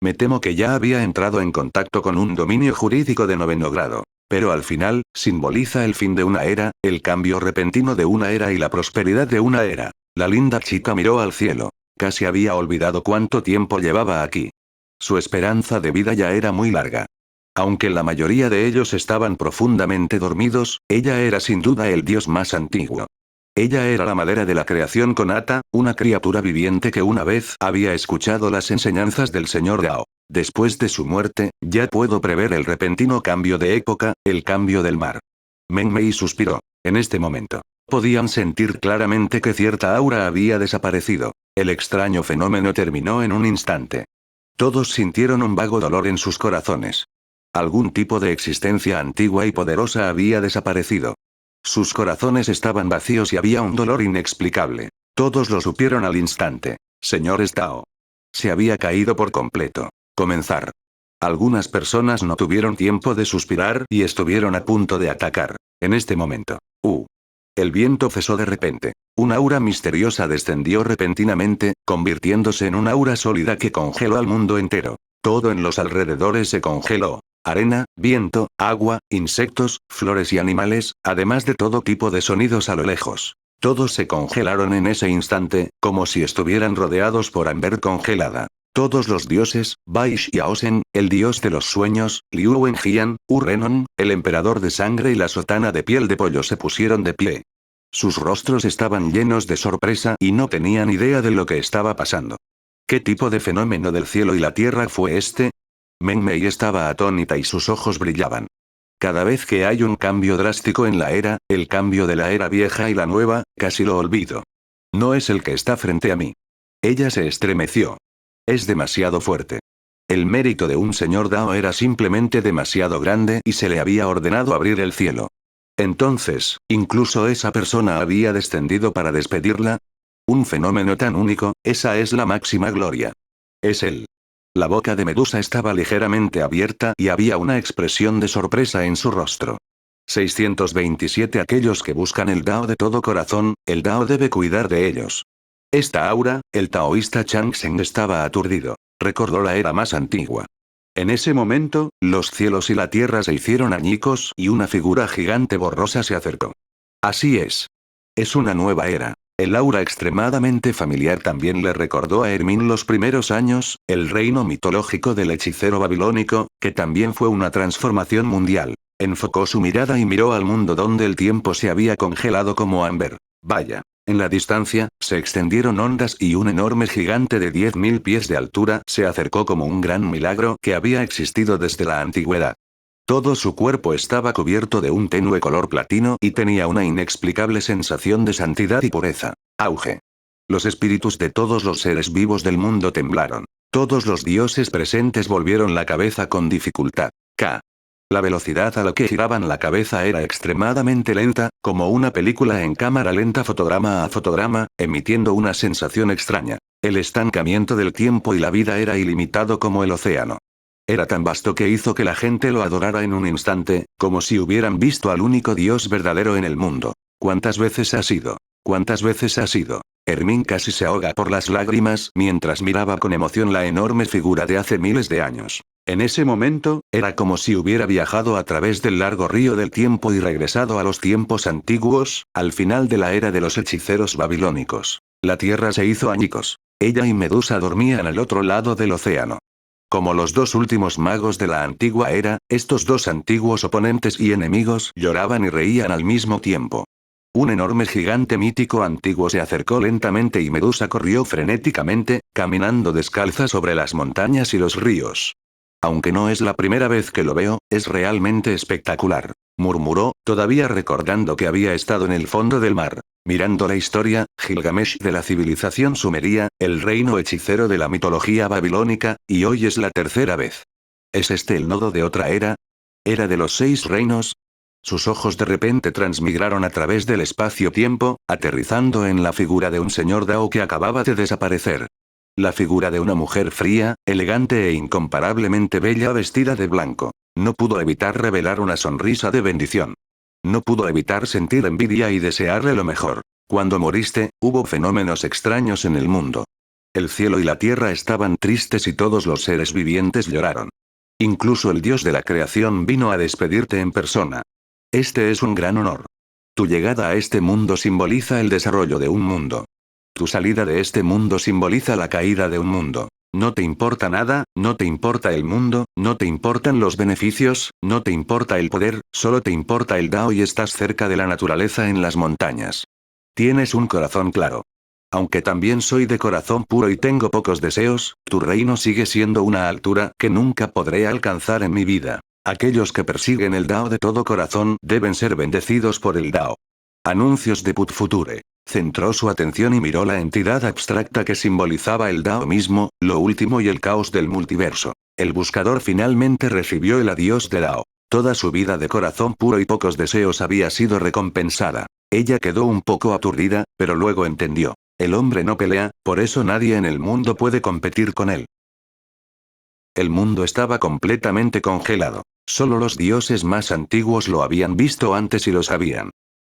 [SPEAKER 1] Me temo que ya había entrado en contacto con un dominio jurídico de 9º grado. Pero al final, simboliza el fin de una era, el cambio repentino de una era y la prosperidad de una era. La linda chica miró al cielo. Casi había olvidado cuánto tiempo llevaba aquí. Su esperanza de vida ya era muy larga. Aunque la mayoría de ellos estaban profundamente dormidos, ella era sin duda el dios más antiguo. Ella era la madera de la creación con Ata, una criatura viviente que una vez había escuchado las enseñanzas del señor Dao. Después de su muerte, ya puedo prever el repentino cambio de época, el cambio del mar. Meng Mei suspiró. En este momento, podían sentir claramente que cierta aura había desaparecido. El extraño fenómeno terminó en un instante. Todos sintieron un vago dolor en sus corazones. Algún tipo de existencia antigua y poderosa había desaparecido. Sus corazones estaban vacíos y había un dolor inexplicable. Todos lo supieron al instante. Señor Dao. Se había caído por completo. Comenzar. Algunas personas no tuvieron tiempo de suspirar y estuvieron a punto de atacar. En este momento. El viento cesó de repente. Una aura misteriosa descendió repentinamente, convirtiéndose en una aura sólida que congeló al mundo entero. Todo en los alrededores se congeló. Arena, viento, agua, insectos, flores y animales, además de todo tipo de sonidos a lo lejos. Todos se congelaron en ese instante, como si estuvieran rodeados por ámbar congelada. Todos los dioses, Bai Xiaosen, el dios de los sueños, Liu Wenjian, Renon, el emperador de sangre y la sotana de piel de pollo se pusieron de pie. Sus rostros estaban llenos de sorpresa y no tenían idea de lo que estaba pasando. ¿Qué tipo de fenómeno del cielo y la tierra fue este? Meng Mei estaba atónita y sus ojos brillaban. Cada vez que hay un cambio drástico en la era, el cambio de la era vieja y la nueva, casi lo olvido. No es el que está frente a mí. Ella se estremeció. Es demasiado fuerte. El mérito de un señor Dao era simplemente demasiado grande y se le había ordenado abrir el cielo. Entonces, ¿incluso esa persona había descendido para despedirla? Un fenómeno tan único, esa es la máxima gloria. Es él. La boca de Medusa estaba ligeramente abierta y había una expresión de sorpresa en su rostro. 627 Aquellos que buscan el Dao de todo corazón, el Dao debe cuidar de ellos. Esta aura, el taoísta Chang Sheng estaba aturdido. Recordó la era más antigua. En ese momento, los cielos y la tierra se hicieron añicos y una figura gigante borrosa se acercó. Así es. Es una nueva era. El aura extremadamente familiar también le recordó a Hermín los primeros años, el reino mitológico del hechicero babilónico, que también fue una transformación mundial. Enfocó su mirada y miró al mundo donde el tiempo se había congelado como ámbar. Vaya. En la distancia, se extendieron ondas y un enorme gigante de 10.000 pies de altura se acercó como un gran milagro que había existido desde la antigüedad. Todo su cuerpo estaba cubierto de un tenue color platino y tenía una inexplicable sensación de santidad y pureza. Auge. Los espíritus de todos los seres vivos del mundo temblaron. Todos los dioses presentes volvieron la cabeza con dificultad. K. La velocidad a la que giraban la cabeza era extremadamente lenta, como una película en cámara lenta fotograma a fotograma, emitiendo una sensación extraña. El estancamiento del tiempo y la vida era ilimitado como el océano. Era tan vasto que hizo que la gente lo adorara en un instante, como si hubieran visto al único Dios verdadero en el mundo. ¿Cuántas veces ha sido? ¿Cuántas veces ha sido? Hermín casi se ahoga por las lágrimas mientras miraba con emoción la enorme figura de hace miles de años. En ese momento, era como si hubiera viajado a través del largo río del tiempo y regresado a los tiempos antiguos, al final de la era de los hechiceros babilónicos. La tierra se hizo añicos. Ella y Medusa dormían al otro lado del océano. Como los dos últimos magos de la antigua era, estos dos antiguos oponentes y enemigos lloraban y reían al mismo tiempo. Un enorme gigante mítico antiguo se acercó lentamente y Medusa corrió frenéticamente, caminando descalza sobre las montañas y los ríos. Aunque no es la primera vez que lo veo, es realmente espectacular, murmuró, todavía recordando que había estado en el fondo del mar. Mirando la historia, Gilgamesh de la civilización sumeria, el reino hechicero de la mitología babilónica, y hoy es la tercera vez. ¿Es este el nodo de otra era? ¿Era de los 6 reinos? Sus ojos de repente transmigraron a través del espacio-tiempo, aterrizando en la figura de un señor Dao que acababa de desaparecer. La figura de una mujer fría, elegante e incomparablemente bella vestida de blanco. No pudo evitar revelar una sonrisa de bendición. No pudo evitar sentir envidia y desearle lo mejor. Cuando moriste, hubo fenómenos extraños en el mundo. El cielo y la tierra estaban tristes y todos los seres vivientes lloraron. Incluso el dios de la creación vino a despedirte en persona. Este es un gran honor. Tu llegada a este mundo simboliza el desarrollo de un mundo. Tu salida de este mundo simboliza la caída de un mundo. No te importa nada, no te importa el mundo, no te importan los beneficios, no te importa el poder, solo te importa el Dao y estás cerca de la naturaleza en las montañas. Tienes un corazón claro. Aunque también soy de corazón puro y tengo pocos deseos, tu reino sigue siendo una altura que nunca podré alcanzar en mi vida. Aquellos que persiguen el Dao de todo corazón deben ser bendecidos por el Dao. Anuncios de Put Future. Centró su atención y miró la entidad abstracta que simbolizaba el Dao mismo, lo último y el caos del multiverso. El buscador finalmente recibió el adiós de Dao. Toda su vida de corazón puro y pocos deseos había sido recompensada. Ella quedó un poco aturdida, pero luego entendió. El hombre no pelea, por eso nadie en el mundo puede competir con él. El mundo estaba completamente congelado. Solo los dioses más antiguos lo habían visto antes y lo sabían.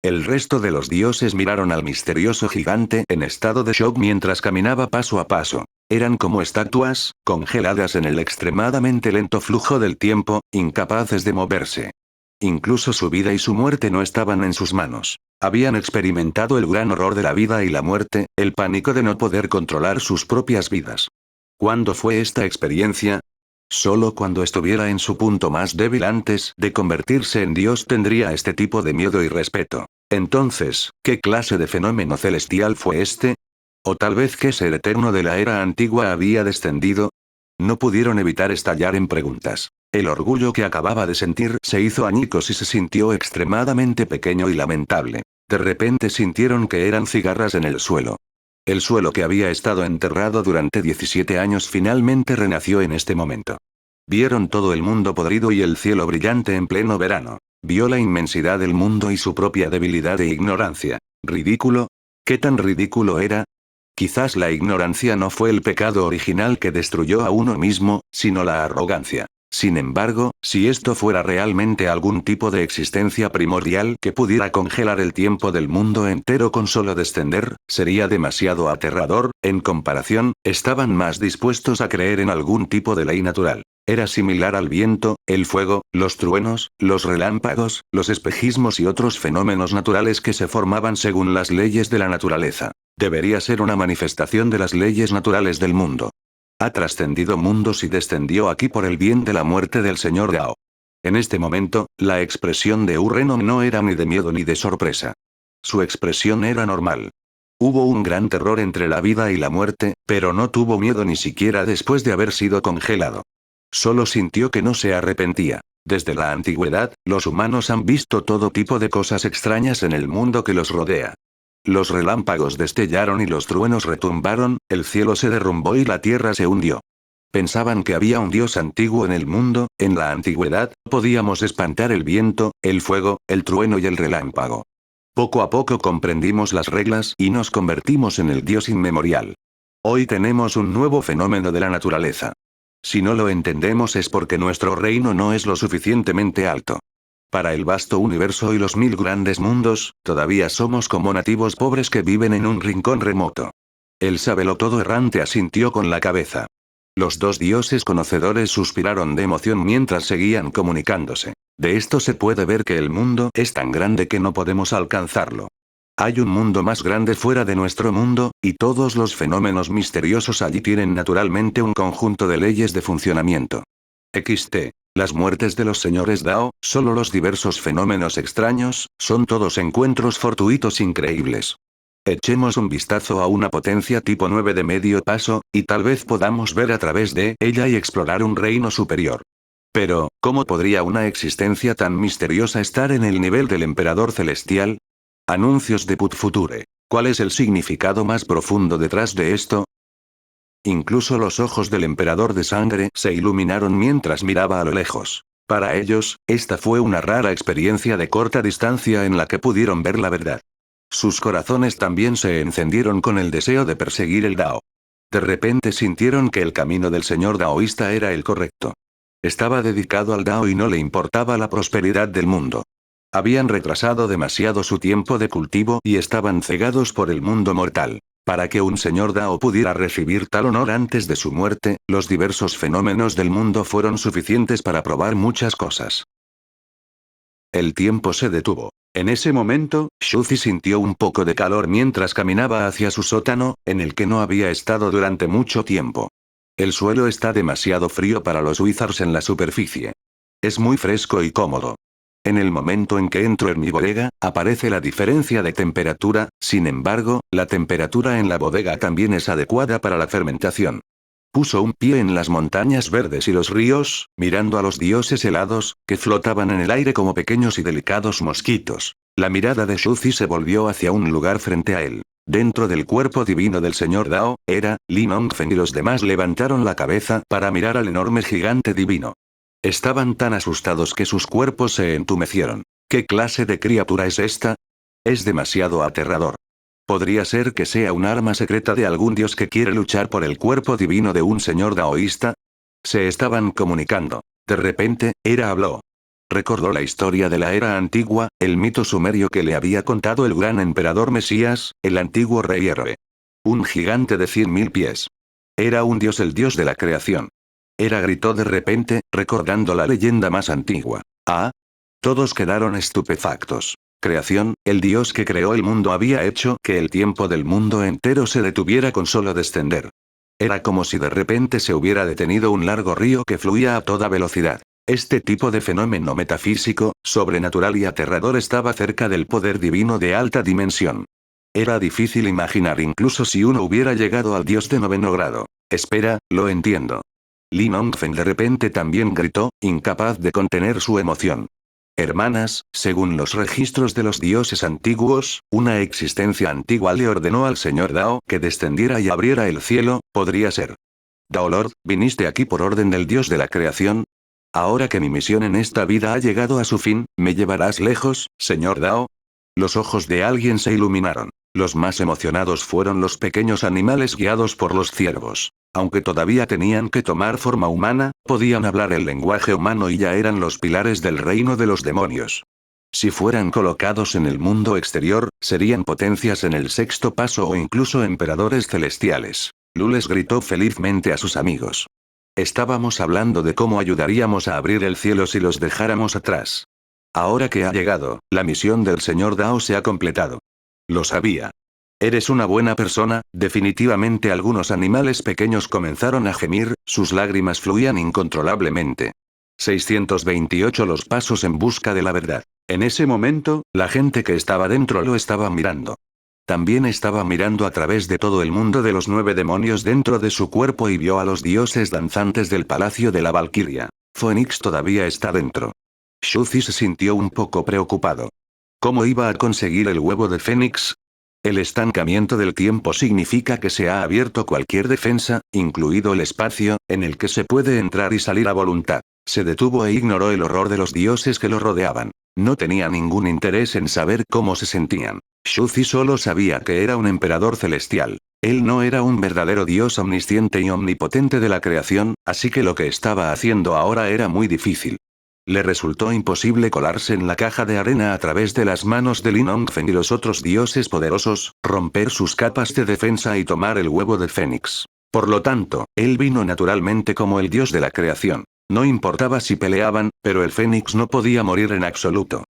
[SPEAKER 1] El resto de los dioses miraron al misterioso gigante en estado de shock mientras caminaba paso a paso. Eran como estatuas, congeladas en el extremadamente lento flujo del tiempo, incapaces de moverse. Incluso su vida y su muerte no estaban en sus manos. Habían experimentado el gran horror de la vida y la muerte, el pánico de no poder controlar sus propias vidas. ¿Cuándo fue esta experiencia? Solo cuando estuviera en su punto más débil antes de convertirse en Dios tendría este tipo de miedo y respeto. Entonces, ¿qué clase de fenómeno celestial fue este? ¿O tal vez qué ser eterno de la era antigua había descendido? No pudieron evitar estallar en preguntas. El orgullo que acababa de sentir se hizo añicos y se sintió extremadamente pequeño y lamentable. De repente sintieron que eran cigarras en el suelo. El suelo que había estado enterrado durante 17 años finalmente renació en este momento. Vieron todo el mundo podrido y el cielo brillante en pleno verano. Vio la inmensidad del mundo y su propia debilidad e ignorancia. ¿Ridículo? ¿Qué tan ridículo era? Quizás la ignorancia no fue el pecado original que destruyó a uno mismo, sino la arrogancia. Sin embargo, si esto fuera realmente algún tipo de existencia primordial que pudiera congelar el tiempo del mundo entero con solo descender, sería demasiado aterrador. En comparación, estaban más dispuestos a creer en algún tipo de ley natural. Era similar al viento, el fuego, los truenos, los relámpagos, los espejismos y otros fenómenos naturales que se formaban según las leyes de la naturaleza. Debería ser una manifestación de las leyes naturales del mundo. Ha trascendido mundos y descendió aquí por el bien de la muerte del señor Dao. En este momento, la expresión de Urreno no era ni de miedo ni de sorpresa. Su expresión era normal. Hubo un gran terror entre la vida y la muerte, pero no tuvo miedo ni siquiera después de haber sido congelado. Solo sintió que no se arrepentía. Desde la antigüedad, los humanos han visto todo tipo de cosas extrañas en el mundo que los rodea. Los relámpagos destellaron y los truenos retumbaron, el cielo se derrumbó y la tierra se hundió. Pensaban que había un dios antiguo en el mundo. En la antigüedad, podíamos espantar el viento, el fuego, el trueno y el relámpago. Poco a poco comprendimos las reglas y nos convertimos en el dios inmemorial. Hoy tenemos un nuevo fenómeno de la naturaleza. Si no lo entendemos es porque nuestro reino no es lo suficientemente alto. Para el vasto universo y los 1000 grandes mundos, todavía somos como nativos pobres que viven en un rincón remoto. El sabelotodo errante asintió con la cabeza. Los dos dioses conocedores suspiraron de emoción mientras seguían comunicándose. De esto se puede ver que el mundo es tan grande que no podemos alcanzarlo. Hay un mundo más grande fuera de nuestro mundo, y todos los fenómenos misteriosos allí tienen naturalmente un conjunto de leyes de funcionamiento. XT. Las muertes de los señores Dao, solo los diversos fenómenos extraños, son todos encuentros fortuitos increíbles. Echemos un vistazo a una potencia tipo 9 de medio paso, y tal vez podamos ver a través de ella y explorar un reino superior. Pero, ¿cómo podría una existencia tan misteriosa estar en el nivel del emperador celestial? Anuncios de Put Future. ¿Cuál es el significado más profundo detrás de esto? Incluso los ojos del emperador de sangre se iluminaron mientras miraba a lo lejos. Para ellos, esta fue una rara experiencia de corta distancia en la que pudieron ver la verdad. Sus corazones también se encendieron con el deseo de perseguir el Dao. De repente sintieron que el camino del señor daoísta era el correcto. Estaba dedicado al Dao y no le importaba la prosperidad del mundo. Habían retrasado demasiado su tiempo de cultivo y estaban cegados por el mundo mortal. Para que un señor Dao pudiera recibir tal honor antes de su muerte, los diversos fenómenos del mundo fueron suficientes para probar muchas cosas. El tiempo se detuvo. En ese momento, Shuzi sintió un poco de calor mientras caminaba hacia su sótano, en el que no había estado durante mucho tiempo. El suelo está demasiado frío para los wizards en la superficie. Es muy fresco y cómodo. En el momento en que entro en mi bodega, aparece la diferencia de temperatura. Sin embargo, la temperatura en la bodega también es adecuada para la fermentación. Puso un pie en las montañas verdes y los ríos, mirando a los dioses helados, que flotaban en el aire como pequeños y delicados mosquitos. La mirada de Shuzi se volvió hacia un lugar frente a él. Dentro del cuerpo divino del señor Dao, era, Lin Hongfen y los demás levantaron la cabeza para mirar al enorme gigante divino. Estaban tan asustados que sus cuerpos se entumecieron. ¿Qué clase de criatura es esta? Es demasiado aterrador. ¿Podría ser que sea un arma secreta de algún dios que quiere luchar por el cuerpo divino de un señor daoísta? Se estaban comunicando. De repente, Hera habló. Recordó la historia de la era antigua, el mito sumerio que le había contado el gran emperador Mesías, el antiguo rey héroe. Un gigante de 100.000 pies. Era un dios, el dios de la creación. Hera gritó de repente, recordando la leyenda más antigua. Ah. Todos quedaron estupefactos. creación, el Dios que creó el mundo había hecho que el tiempo del mundo entero se detuviera con solo descender. Era como si de repente se hubiera detenido un largo río que fluía a toda velocidad. Este tipo de fenómeno metafísico, sobrenatural y aterrador estaba cerca del poder divino de alta dimensión. Era difícil imaginar incluso si uno hubiera llegado al Dios de noveno grado. Espera, lo entiendo. Lin Nongfen de repente también gritó, incapaz de contener su emoción. Hermanas, según los registros de los dioses antiguos, una existencia antigua le ordenó al señor Dao que descendiera y abriera el cielo, podría ser. Daolord, ¿viniste aquí por orden del dios de la creación? Ahora que mi misión en esta vida ha llegado a su fin, ¿me llevarás lejos, señor Dao? Los ojos de alguien se iluminaron. Los más emocionados fueron los pequeños animales guiados por los ciervos. Aunque todavía tenían que tomar forma humana, podían hablar el lenguaje humano y ya eran los pilares del reino de los demonios. Si fueran colocados en el mundo exterior, serían potencias en el sexto paso o incluso emperadores celestiales. Lules gritó felizmente a sus amigos. Estábamos hablando de cómo ayudaríamos a abrir el cielo si los dejáramos atrás. Ahora que ha llegado, la misión del señor Dao se ha completado. Lo sabía. Eres una buena persona, definitivamente. Algunos animales pequeños comenzaron a gemir, sus lágrimas fluían incontrolablemente. 628 Los pasos en busca de la verdad. En ese momento, la gente que estaba dentro lo estaba mirando. También estaba mirando a través de todo el mundo de los 9 demonios dentro de su cuerpo y vio a los dioses danzantes del palacio de la Valquiria. Phoenix todavía está dentro. Shuzi se sintió un poco preocupado. ¿Cómo iba a conseguir el huevo de Fénix? El estancamiento del tiempo significa que se ha abierto cualquier defensa, incluido el espacio, en el que se puede entrar y salir a voluntad. Se detuvo e ignoró el horror de los dioses que lo rodeaban. No tenía ningún interés en saber cómo se sentían. Shuzi solo sabía que era un emperador celestial. Él no era un verdadero dios omnisciente y omnipotente de la creación, así que lo que estaba haciendo ahora era muy difícil. Le resultó imposible colarse en la caja de arena a través de las manos de Lin Nongfen y los otros dioses poderosos, romper sus capas de defensa y tomar el huevo de Fénix. Por lo tanto, él vino naturalmente como el dios de la creación. No importaba si peleaban, pero el Fénix no podía morir en absoluto.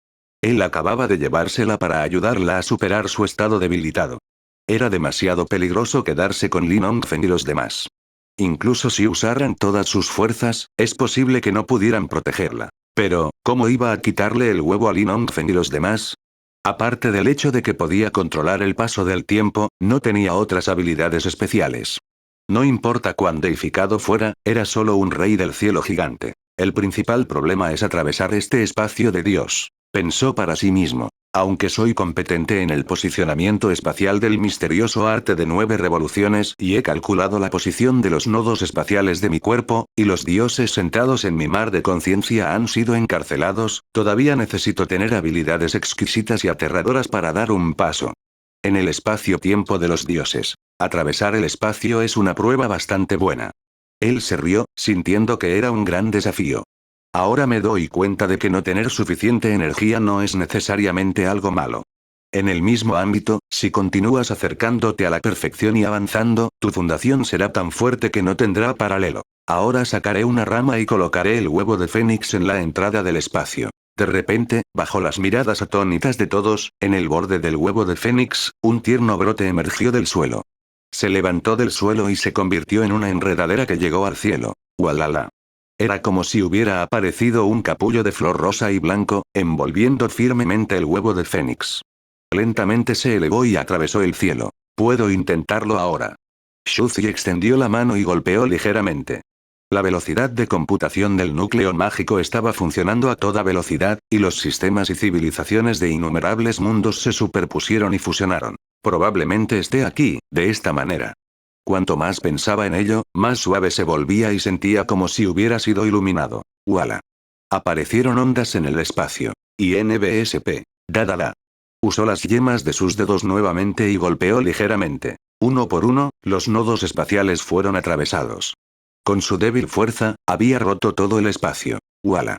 [SPEAKER 1] Él acababa de llevársela para ayudarla a superar su estado debilitado. Era demasiado peligroso quedarse con Lin Nongfen y los demás. Incluso si usaran todas sus fuerzas, es posible que no pudieran protegerla. Pero, ¿cómo iba a quitarle el huevo a Lin Nongfen y los demás? Aparte del hecho de que podía controlar el paso del tiempo, no tenía otras habilidades especiales. No importa cuán deificado fuera, era solo un rey del cielo gigante. El principal problema es atravesar este espacio de Dios. Pensó para sí mismo. Aunque soy competente en el posicionamiento espacial del misterioso arte de 9 revoluciones y he calculado la posición de los nodos espaciales de mi cuerpo, y los dioses sentados en mi mar de conciencia han sido encarcelados, todavía necesito tener habilidades exquisitas y aterradoras para dar un paso. En el espacio-tiempo de los dioses. Atravesar el espacio es una prueba bastante buena. Él se rió, sintiendo que era un gran desafío. Ahora me doy cuenta de que no tener suficiente energía no es necesariamente algo malo. En el mismo ámbito, si continúas acercándote a la perfección y avanzando, tu fundación será tan fuerte que no tendrá paralelo. Ahora sacaré una rama y colocaré el huevo de Fénix en la entrada del espacio. De repente, bajo las miradas atónitas de todos, en el borde del huevo de Fénix, un tierno brote emergió del suelo. Se levantó del suelo y se convirtió en una enredadera que llegó al cielo. ¡Walala! Era como si hubiera aparecido un capullo de flor rosa y blanco, envolviendo firmemente el huevo de Fénix. Lentamente se elevó y atravesó el cielo. Puedo intentarlo ahora. Shuzi extendió la mano y golpeó ligeramente. La velocidad de computación del núcleo mágico estaba funcionando a toda velocidad, y los sistemas y civilizaciones de innumerables mundos se superpusieron y fusionaron. Probablemente esté aquí, de esta manera. Cuanto más pensaba en ello, más suave se volvía y sentía como si hubiera sido iluminado. ¡Wala! Aparecieron ondas en el espacio. INBSP. Da. Usó las yemas de sus dedos nuevamente y golpeó ligeramente. Uno por uno, los nodos espaciales fueron atravesados. Con su débil fuerza, había roto todo el espacio. ¡Wala!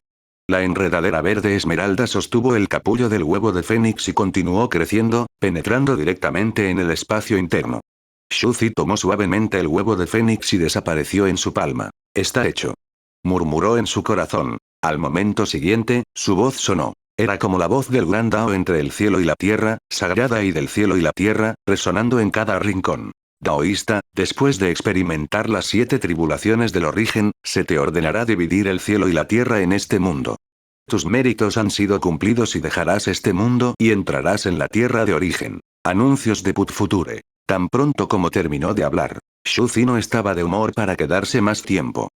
[SPEAKER 1] La enredadera verde esmeralda sostuvo el capullo del huevo de Fénix y continuó creciendo, penetrando directamente en el espacio interno. Shuzi tomó suavemente el huevo de Fénix y desapareció en su palma. Está hecho. Murmuró en su corazón. Al momento siguiente, su voz sonó. Era como la voz del gran Dao entre el cielo y la tierra, sagrada y del cielo y la tierra, resonando en cada rincón. Daoísta, después de experimentar las 7 tribulaciones del origen, se te ordenará dividir el cielo y la tierra en este mundo. Tus méritos han sido cumplidos y dejarás este mundo y entrarás en la tierra de origen. Anuncios de Put Future. Tan pronto como terminó de hablar, Shuzi no estaba de humor para quedarse más tiempo.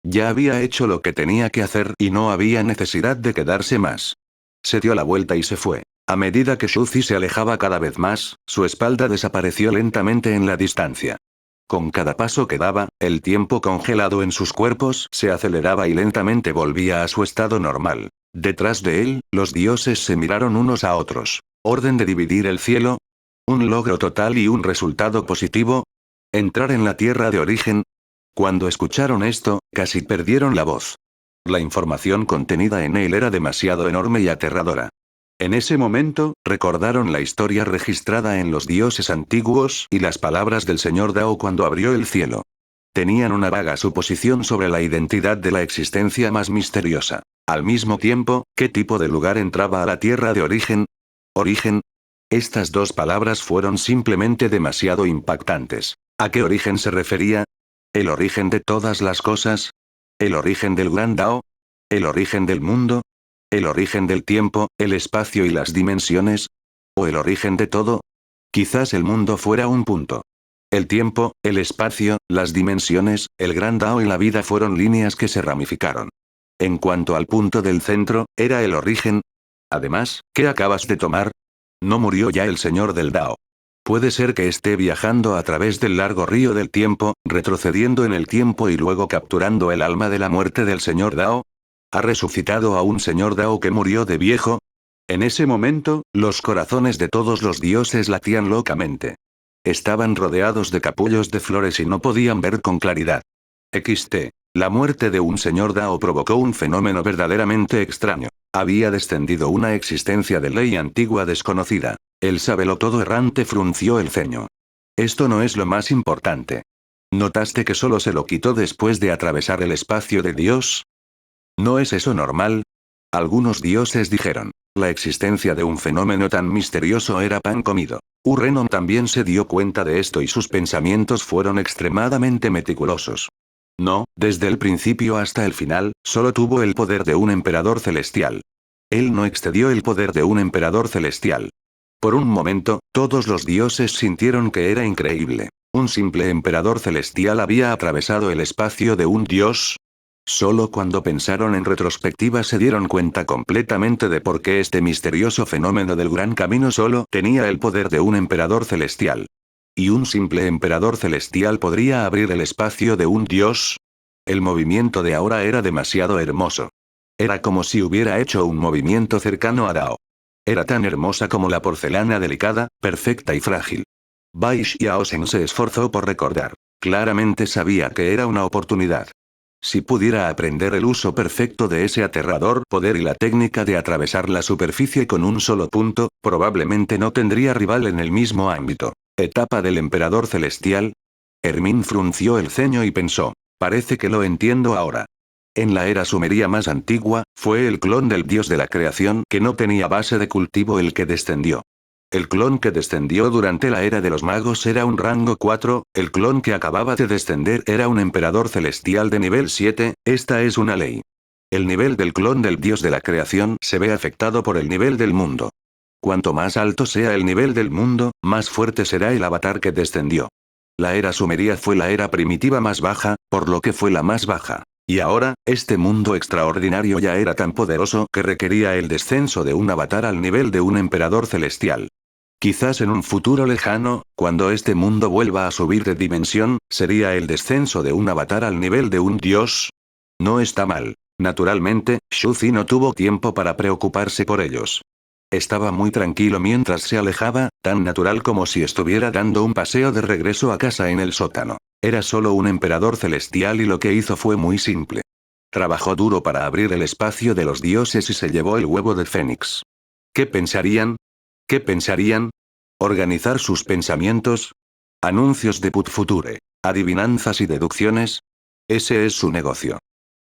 [SPEAKER 1] Ya había hecho lo que tenía que hacer y no había necesidad de quedarse más. Se dio la vuelta y se fue. A medida que Shuzi se alejaba cada vez más, su espalda desapareció lentamente en la distancia. Con cada paso que daba, el tiempo congelado en sus cuerpos se aceleraba y lentamente volvía a su estado normal. Detrás de él, los dioses se miraron unos a otros. ¿Orden de dividir el cielo? ¿Un logro total y un resultado positivo? ¿Entrar en la tierra de origen? Cuando escucharon esto, casi perdieron la voz. La información contenida en él era demasiado enorme y aterradora. En ese momento, recordaron la historia registrada en los dioses antiguos y las palabras del señor Dao cuando abrió el cielo. Tenían una vaga suposición sobre la identidad de la existencia más misteriosa. Al mismo tiempo, ¿qué tipo de lugar entraba a la tierra de origen? ¿Origen? Estas dos palabras fueron simplemente demasiado impactantes. ¿A qué origen se refería? ¿El origen de todas las cosas? ¿El origen del gran Dao? ¿El origen del mundo? ¿El origen del tiempo, el espacio y las dimensiones? ¿O el origen de todo? Quizás el mundo fuera un punto. El tiempo, el espacio, las dimensiones, el gran Dao y la vida fueron líneas que se ramificaron. En cuanto al punto del centro, era el origen. Además, ¿qué acabas de tomar? ¿No murió ya el señor del Dao? Puede ser que esté viajando a través del largo río del tiempo, retrocediendo en el tiempo y luego capturando el alma de la muerte del señor Dao. ¿Ha resucitado a un señor Dao que murió de viejo? En ese momento, los corazones de todos los dioses latían locamente. Estaban rodeados de capullos de flores y no podían ver con claridad. La muerte de un señor Dao provocó un fenómeno verdaderamente extraño. Había descendido una existencia de ley antigua desconocida. El sabelotodo errante frunció el ceño. Esto no es lo más importante. ¿Notaste que solo se lo quitó después de atravesar el espacio de Dios? ¿No es eso normal? Algunos dioses dijeron. La existencia de un fenómeno tan misterioso era pan comido. Urrenon también se dio cuenta de esto y sus pensamientos fueron extremadamente meticulosos. No, desde el principio hasta el final, solo tuvo el poder de un emperador celestial. Él no excedió el poder de un emperador celestial. Por un momento, todos los dioses sintieron que era increíble. ¿Un simple emperador celestial había atravesado el espacio de un dios? Solo cuando pensaron en retrospectiva se dieron cuenta completamente de por qué este misterioso fenómeno del gran camino solo tenía el poder de un emperador celestial. ¿Y un simple emperador celestial podría abrir el espacio de un dios? El movimiento de ahora era demasiado hermoso. Era como si hubiera hecho un movimiento cercano a Dao. Era tan hermosa como la porcelana delicada, perfecta y frágil. Bai Xiaosen se esforzó por recordar. Claramente sabía que era una oportunidad. Si pudiera aprender el uso perfecto de ese aterrador poder y la técnica de atravesar la superficie con un solo punto, probablemente no tendría rival en el mismo ámbito. Etapa del emperador celestial. Hermín frunció el ceño y pensó. Parece que lo entiendo ahora. En la era sumeria más antigua, fue el clon del dios de la creación que no tenía base de cultivo el que descendió. El clon que descendió durante la era de los magos era un rango 4, el clon que acababa de descender era un emperador celestial de nivel 7, esta es una ley. El nivel del clon del dios de la creación se ve afectado por el nivel del mundo. Cuanto más alto sea el nivel del mundo, más fuerte será el avatar que descendió. La era sumeria fue la era primitiva más baja, por lo que fue la más baja. Y ahora, este mundo extraordinario ya era tan poderoso que requería el descenso de un avatar al nivel de un emperador celestial. Quizás en un futuro lejano, cuando este mundo vuelva a subir de dimensión, sería el descenso de un avatar al nivel de un dios. No está mal. Naturalmente, Shuzi no tuvo tiempo para preocuparse por ellos. Estaba muy tranquilo mientras se alejaba, tan natural como si estuviera dando un paseo de regreso a casa en el sótano. Era solo un emperador celestial y lo que hizo fue muy simple. Trabajó duro para abrir el espacio de los dioses y se llevó el huevo de Fénix. ¿Qué pensarían? ¿Qué pensarían? ¿Organizar sus pensamientos? Anuncios de Put Future. Adivinanzas y deducciones. Ese es su negocio.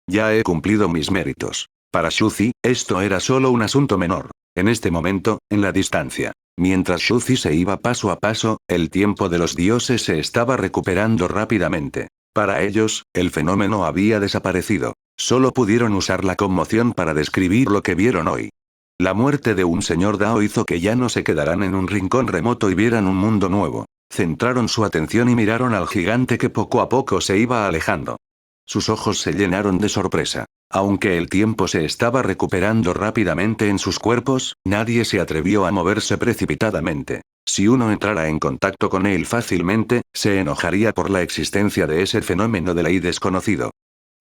[SPEAKER 1] Ya he cumplido mis méritos. Para Shuzi, esto era solo un asunto menor. En este momento, en la distancia. Mientras Shuzi se iba paso a paso, el tiempo de los dioses se estaba recuperando rápidamente. Para ellos, el fenómeno había desaparecido. Solo pudieron usar la conmoción para describir lo que vieron hoy. La muerte de un señor Dao hizo que ya no se quedaran en un rincón remoto y vieran un mundo nuevo. Centraron su atención y miraron al gigante que poco a poco se iba alejando. Sus ojos se llenaron de sorpresa. Aunque el tiempo se estaba recuperando rápidamente en sus cuerpos, nadie se atrevió a moverse precipitadamente. Si uno entrara en contacto con él fácilmente, se enojaría por la existencia de ese fenómeno de ley desconocido.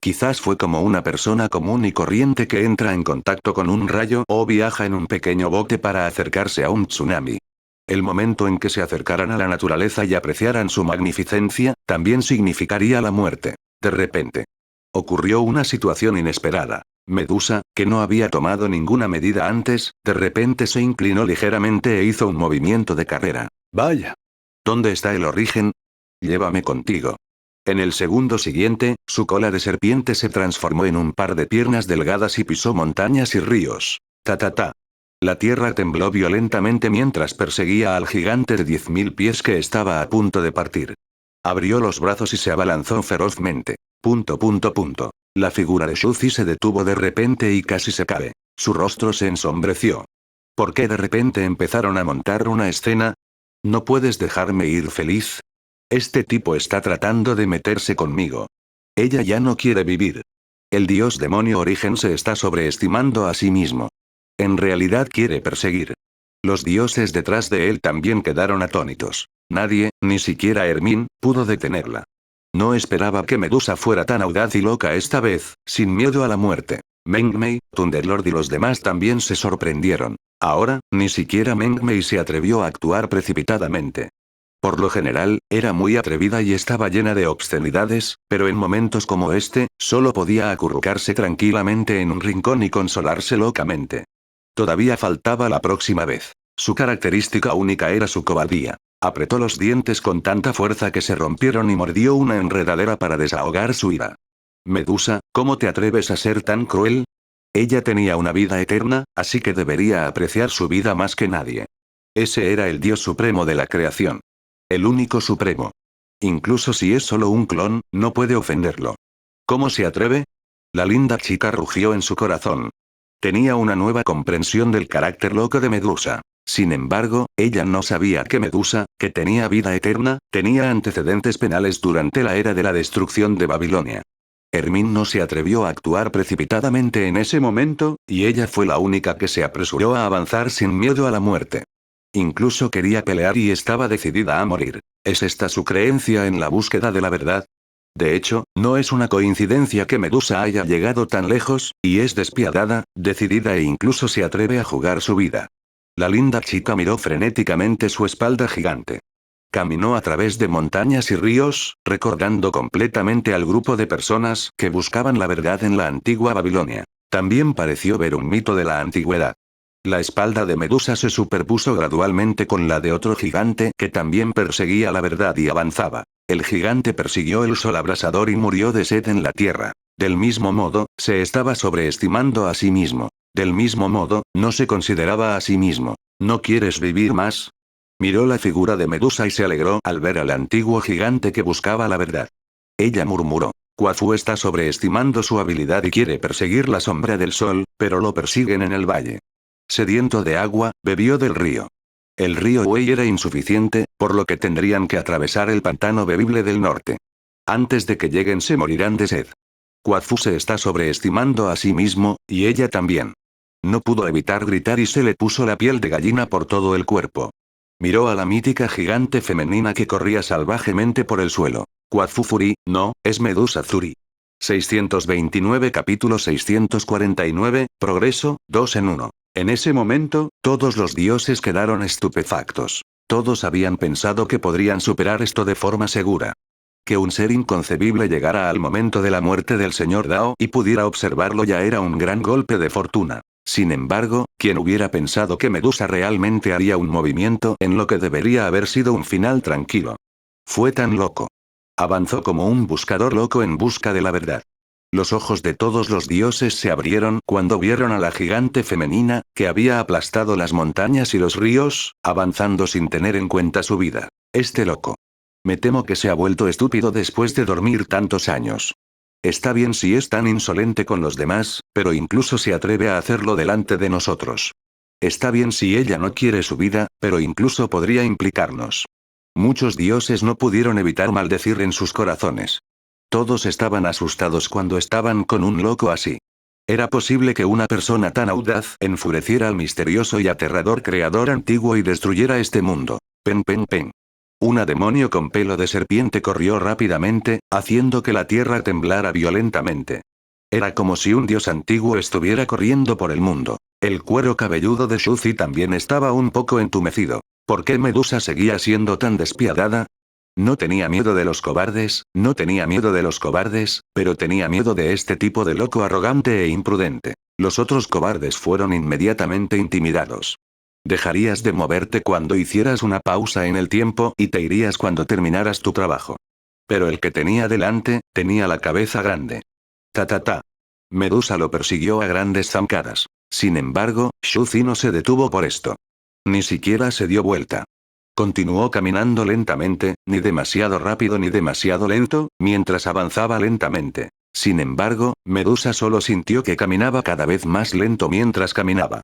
[SPEAKER 1] Quizás fue como una persona común y corriente que entra en contacto con un rayo o viaja en un pequeño bote para acercarse a un tsunami. El momento en que se acercaran a la naturaleza y apreciaran su magnificencia, también significaría la muerte. De repente, ocurrió una situación inesperada. Medusa, que no había tomado ninguna medida antes, de repente se inclinó ligeramente e hizo un movimiento de carrera. Vaya. ¿Dónde está el origen? Llévame contigo. En el segundo siguiente, su cola de serpiente se transformó en un par de piernas delgadas y pisó montañas y ríos. Ta ta ta. La tierra tembló violentamente mientras perseguía al gigante de 10.000 pies que estaba a punto de partir. Abrió los brazos y se abalanzó ferozmente. La figura de Shuzi se detuvo de repente y casi se cae. Su rostro se ensombreció. ¿Por qué de repente empezaron a montar una escena? ¿No puedes dejarme ir feliz? Este tipo está tratando de meterse conmigo. Ella ya no quiere vivir. El dios demonio Origen se está sobreestimando a sí mismo. En realidad quiere perseguir. Los dioses detrás de él también quedaron atónitos. Nadie, ni siquiera Hermín, pudo detenerla. No esperaba que Medusa fuera tan audaz y loca esta vez, sin miedo a la muerte. Mengmei, Thunderlord y los demás también se sorprendieron. Ahora, ni siquiera Mengmei se atrevió a actuar precipitadamente. Por lo general, era muy atrevida y estaba llena de obscenidades, pero en momentos como este, solo podía acurrucarse tranquilamente en un rincón y consolarse locamente. Todavía faltaba la próxima vez. Su característica única era su cobardía. Apretó los dientes con tanta fuerza que se rompieron y mordió una enredadera para desahogar su ira. Medusa, ¿cómo te atreves a ser tan cruel? Ella tenía una vida eterna, así que debería apreciar su vida más que nadie. Ese era el dios supremo de la creación. El único supremo. Incluso si es solo un clon, no puede ofenderlo. ¿Cómo se atreve? La linda chica rugió en su corazón. Tenía una nueva comprensión del carácter loco de Medusa. Sin embargo, ella no sabía que Medusa, que tenía vida eterna, tenía antecedentes penales durante la era de la destrucción de Babilonia. Hermín no se atrevió a actuar precipitadamente en ese momento, y ella fue la única que se apresuró a avanzar sin miedo a la muerte. Incluso quería pelear y estaba decidida a morir. ¿Es esta su creencia en la búsqueda de la verdad? De hecho, no es una coincidencia que Medusa haya llegado tan lejos, y es despiadada, decidida e incluso se atreve a jugar su vida. La linda chica miró frenéticamente su espalda gigante. Caminó a través de montañas y ríos, recordando completamente al grupo de personas que buscaban la verdad en la antigua Babilonia. También pareció ver un mito de la antigüedad. La espalda de Medusa se superpuso gradualmente con la de otro gigante que también perseguía la verdad y avanzaba. El gigante persiguió el sol abrasador y murió de sed en la tierra. Del mismo modo, se estaba sobreestimando a sí mismo. Del mismo modo, no se consideraba a sí mismo. ¿No quieres vivir más? Miró la figura de Medusa y se alegró al ver al antiguo gigante que buscaba la verdad. Ella murmuró. Quafu está sobreestimando su habilidad y quiere perseguir la sombra del sol, pero lo persiguen en el valle. Sediento de agua, bebió del río. El río Wei era insuficiente, por lo que tendrían que atravesar el pantano bebible del norte. Antes de que lleguen se morirán de sed. Quafu se está sobreestimando a sí mismo, y ella también. No pudo evitar gritar y se le puso la piel de gallina por todo el cuerpo. Miró a la mítica gigante femenina que corría salvajemente por el suelo. Quafu Zuri, no, es Medusa Zuri. 629 Capítulo 649, Progreso, 2 en 1. En ese momento, todos los dioses quedaron estupefactos. Todos habían pensado que podrían superar esto de forma segura. Que un ser inconcebible llegara al momento de la muerte del señor Dao y pudiera observarlo ya era un gran golpe de fortuna. Sin embargo, ¿quién hubiera pensado que Medusa realmente haría un movimiento en lo que debería haber sido un final tranquilo? Fue tan loco. Avanzó como un buscador loco en busca de la verdad. Los ojos de todos los dioses se abrieron cuando vieron a la gigante femenina, que había aplastado las montañas y los ríos, avanzando sin tener en cuenta su vida. Este loco. Me temo que se ha vuelto estúpido después de dormir tantos años. Está bien si es tan insolente con los demás, pero incluso se atreve a hacerlo delante de nosotros. Está bien si ella no quiere su vida, pero incluso podría implicarnos. Muchos dioses no pudieron evitar maldecir en sus corazones. Todos estaban asustados cuando estaban con un loco así. Era posible que una persona tan audaz enfureciera al misterioso y aterrador creador antiguo y destruyera este mundo. Pen pen pen. Una demonio con pelo de serpiente corrió rápidamente, haciendo que la tierra temblara violentamente. Era como si un dios antiguo estuviera corriendo por el mundo. El cuero cabelludo de Shuzi también estaba un poco entumecido. ¿Por qué Medusa seguía siendo tan despiadada? No tenía miedo de los cobardes, no tenía miedo de los cobardes, pero tenía miedo de este tipo de loco arrogante e imprudente. Los otros cobardes fueron inmediatamente intimidados. Dejarías de moverte cuando hicieras una pausa en el tiempo y te irías cuando terminaras tu trabajo. Pero el que tenía delante, tenía la cabeza grande. Ta ta ta. Medusa lo persiguió a grandes zancadas. Sin embargo, Shuzi no se detuvo por esto. Ni siquiera se dio vuelta. Continuó caminando lentamente, ni demasiado rápido ni demasiado lento, mientras avanzaba lentamente. Sin embargo, Medusa solo sintió que caminaba cada vez más lento mientras caminaba.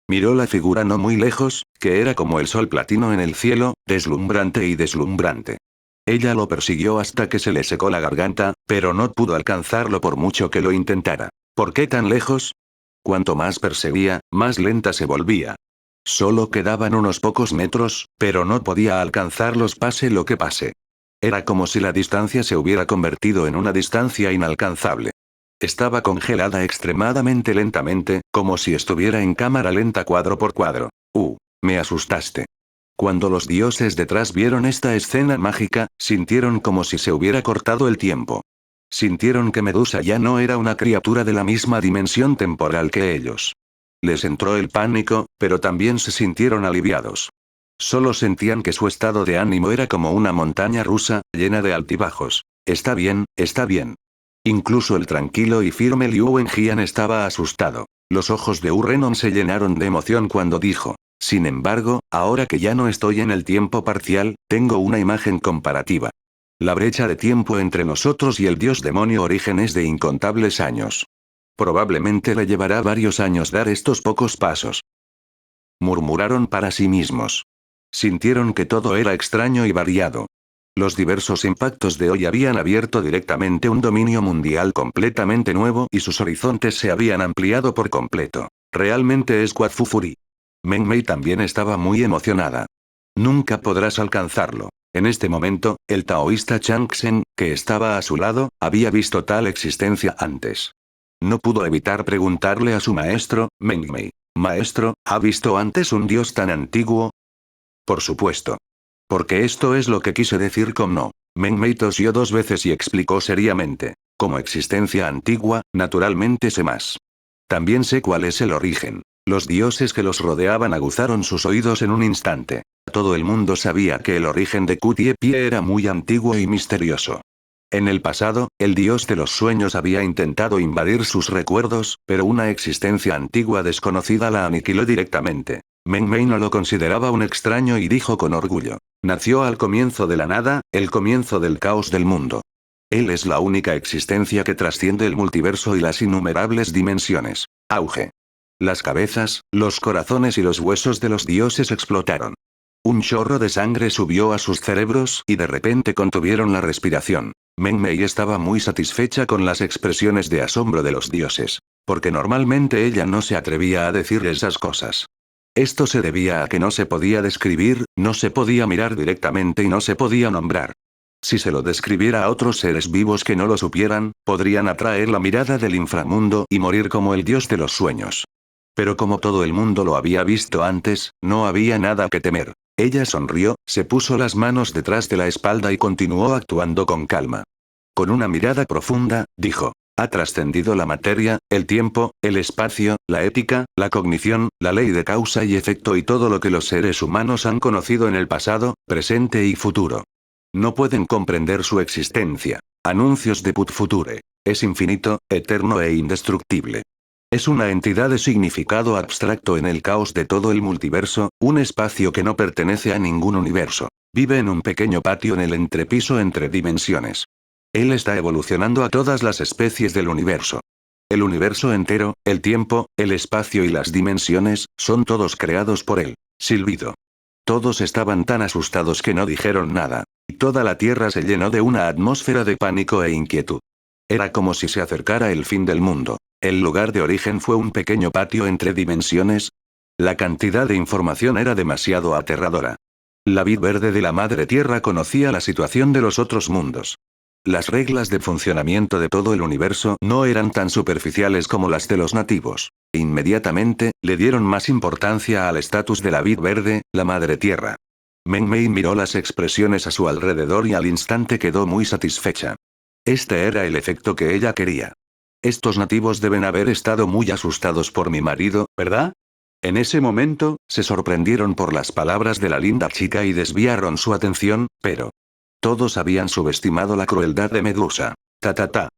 [SPEAKER 1] Miró la figura no muy lejos, que era como el sol platino en el cielo, deslumbrante y deslumbrante. Ella lo persiguió hasta que se le secó la garganta, pero no pudo alcanzarlo por mucho que lo intentara. ¿Por qué tan lejos? Cuanto más perseguía, más lenta se volvía. Solo quedaban unos pocos metros, pero no podía alcanzarlos pase lo que pase. Era como si la distancia se hubiera convertido en una distancia inalcanzable. Estaba congelada extremadamente lentamente, como si estuviera en cámara lenta cuadro por cuadro. Me asustaste. Cuando los dioses detrás vieron esta escena mágica, sintieron como si se hubiera cortado el tiempo. Sintieron que Medusa ya no era una criatura de la misma dimensión temporal que ellos. Les entró el pánico, pero también se sintieron aliviados. Solo sentían que su estado de ánimo era como una montaña rusa, llena de altibajos. Está bien, está bien. Incluso el tranquilo y firme Liu Wenjian estaba asustado. Los ojos de Renon se llenaron de emoción cuando dijo: sin embargo, ahora que ya no estoy en el tiempo parcial, tengo una imagen comparativa. La brecha de tiempo entre nosotros y el dios demonio Origen es de incontables años. Probablemente le llevará varios años dar estos pocos pasos. Murmuraron para sí mismos. Sintieron que todo era extraño y variado. Los diversos impactos de hoy habían abierto directamente un dominio mundial completamente nuevo y sus horizontes se habían ampliado por completo. Realmente es Quadfufuri. Meng Mei también estaba muy emocionada. Nunca podrás alcanzarlo. En este momento, el taoísta Changsheng, que estaba a su lado, había visto tal existencia antes. No pudo evitar preguntarle a su maestro, Meng Mei: Maestro, ¿ha visto antes un dios tan antiguo? Por supuesto. Porque esto es lo que quise decir con no. Meng Mei tosió 2 veces y explicó seriamente. Como existencia antigua, naturalmente sé más. También sé cuál es el origen. Los dioses que los rodeaban aguzaron sus oídos en un instante. Todo el mundo sabía que el origen de Qutiepie era muy antiguo y misterioso. En el pasado, el dios de los sueños había intentado invadir sus recuerdos, pero una existencia antigua desconocida la aniquiló directamente. Meng Mei no lo consideraba un extraño y dijo con orgullo: nació al comienzo de la nada, el comienzo del caos del mundo. Él es la única existencia que trasciende el multiverso y las innumerables dimensiones. Auge. Las cabezas, los corazones y los huesos de los dioses explotaron. Un chorro de sangre subió a sus cerebros y de repente contuvieron la respiración. Meng Mei estaba muy satisfecha con las expresiones de asombro de los dioses. Porque normalmente ella no se atrevía a decir esas cosas. Esto se debía a que no se podía describir, no se podía mirar directamente y no se podía nombrar. Si se lo describiera a otros seres vivos que no lo supieran, podrían atraer la mirada del inframundo y morir como el dios de los sueños. Pero como todo el mundo lo había visto antes, no había nada que temer. Ella sonrió, se puso las manos detrás de la espalda y continuó actuando con calma. Con una mirada profunda, dijo: ha trascendido la materia, el tiempo, el espacio, la ética, la cognición, la ley de causa y efecto y todo lo que los seres humanos han conocido en el pasado, presente y futuro. No pueden comprender su existencia. Anuncios de Put Future. Es infinito, eterno e indestructible. Es una entidad de significado abstracto en el caos de todo el multiverso, un espacio que no pertenece a ningún universo. Vive en un pequeño patio en el entrepiso entre dimensiones. Él está evolucionando a todas las especies del universo. El universo entero, el tiempo, el espacio y las dimensiones, son todos creados por él. Silbido. Todos estaban tan asustados que no dijeron nada. Y toda la tierra se llenó de una atmósfera de pánico e inquietud. Era como si se acercara el fin del mundo. El lugar de origen fue un pequeño patio entre dimensiones. La cantidad de información era demasiado aterradora. La vid verde de la Madre Tierra conocía la situación de los otros mundos. Las reglas de funcionamiento de todo el universo no eran tan superficiales como las de los nativos. Inmediatamente, le dieron más importancia al estatus de la vid verde, la Madre Tierra. Meng Mei miró las expresiones a su alrededor y al instante quedó muy satisfecha. Este era el efecto que ella quería. Estos nativos deben haber estado muy asustados por mi marido, ¿verdad? En ese momento, se sorprendieron por las palabras de la linda chica y desviaron su atención, pero todos habían subestimado la crueldad de Medusa. Ta.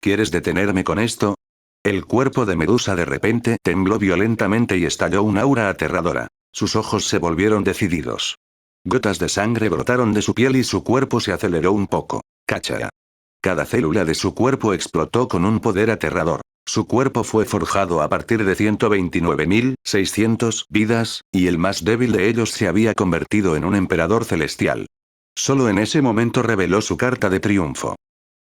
[SPEAKER 1] ¿Quieres detenerme con esto? El cuerpo de Medusa de repente tembló violentamente y estalló un aura aterradora. Sus ojos se volvieron decididos. Gotas de sangre brotaron de su piel y su cuerpo se aceleró un poco. Cáchara. Cada célula de su cuerpo explotó con un poder aterrador. Su cuerpo fue forjado a partir de 129.600 vidas, y el más débil de ellos se había convertido en un emperador celestial. Solo en ese momento reveló su carta de triunfo.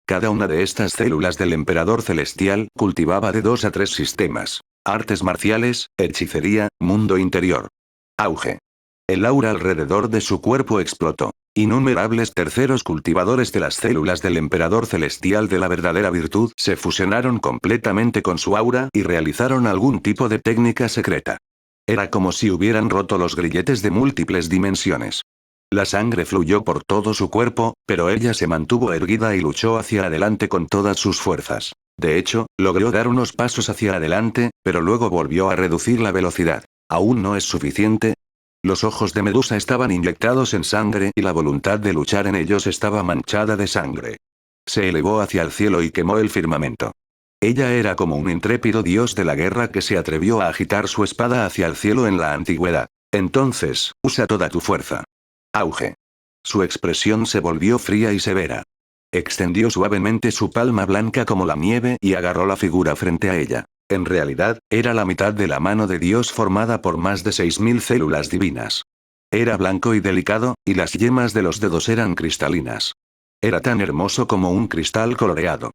[SPEAKER 1] Cada una de estas células del emperador celestial cultivaba de 2 a 3 sistemas: artes marciales, hechicería, mundo interior. Auge. El aura alrededor de su cuerpo explotó. Innumerables terceros cultivadores de las células del emperador celestial de la verdadera virtud se fusionaron completamente con su aura y realizaron algún tipo de técnica secreta. Era como si hubieran roto los grilletes de múltiples dimensiones. La sangre fluyó por todo su cuerpo, pero ella se mantuvo erguida y luchó hacia adelante con todas sus fuerzas. De hecho, logró dar unos pasos hacia adelante, pero luego volvió a reducir la velocidad. ¿Aún no es suficiente? Los ojos de Medusa estaban inyectados en sangre y la voluntad de luchar en ellos estaba manchada de sangre. Se elevó hacia el cielo y quemó el firmamento. Ella era como un intrépido dios de la guerra que se atrevió a agitar su espada hacia el cielo en la antigüedad. Entonces, usa toda tu fuerza. Auge. Su expresión se volvió fría y severa. Extendió suavemente su palma blanca como la nieve y agarró la figura frente a ella. En realidad, era la mitad de la mano de Dios formada por más de 6.000 células divinas. Era blanco y delicado, y las yemas de los dedos eran cristalinas. Era tan hermoso como un cristal coloreado.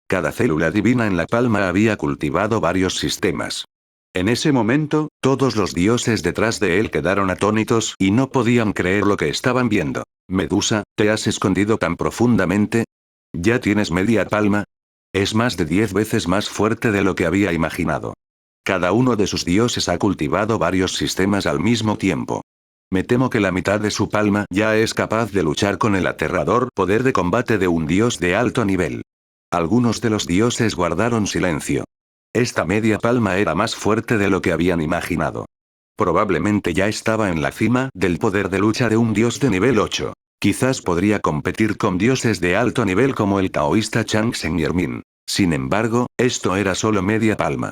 [SPEAKER 1] Cada célula divina en la palma había cultivado varios sistemas. En ese momento, todos los dioses detrás de él quedaron atónitos y no podían creer lo que estaban viendo. Medusa, ¿te has escondido tan profundamente? ¿Ya tienes media palma? Es más de 10 veces más fuerte de lo que había imaginado. Cada uno de sus dioses ha cultivado varios sistemas al mismo tiempo. Me temo que la mitad de su palma ya es capaz de luchar con el aterrador poder de combate de un dios de alto nivel. Algunos de los dioses guardaron silencio. Esta media palma era más fuerte de lo que habían imaginado. Probablemente ya estaba en la cima del poder de lucha de un dios de nivel 8. Quizás podría competir con dioses de alto nivel como el taoísta Chang Saint-Germain. Sin embargo, esto era solo media palma.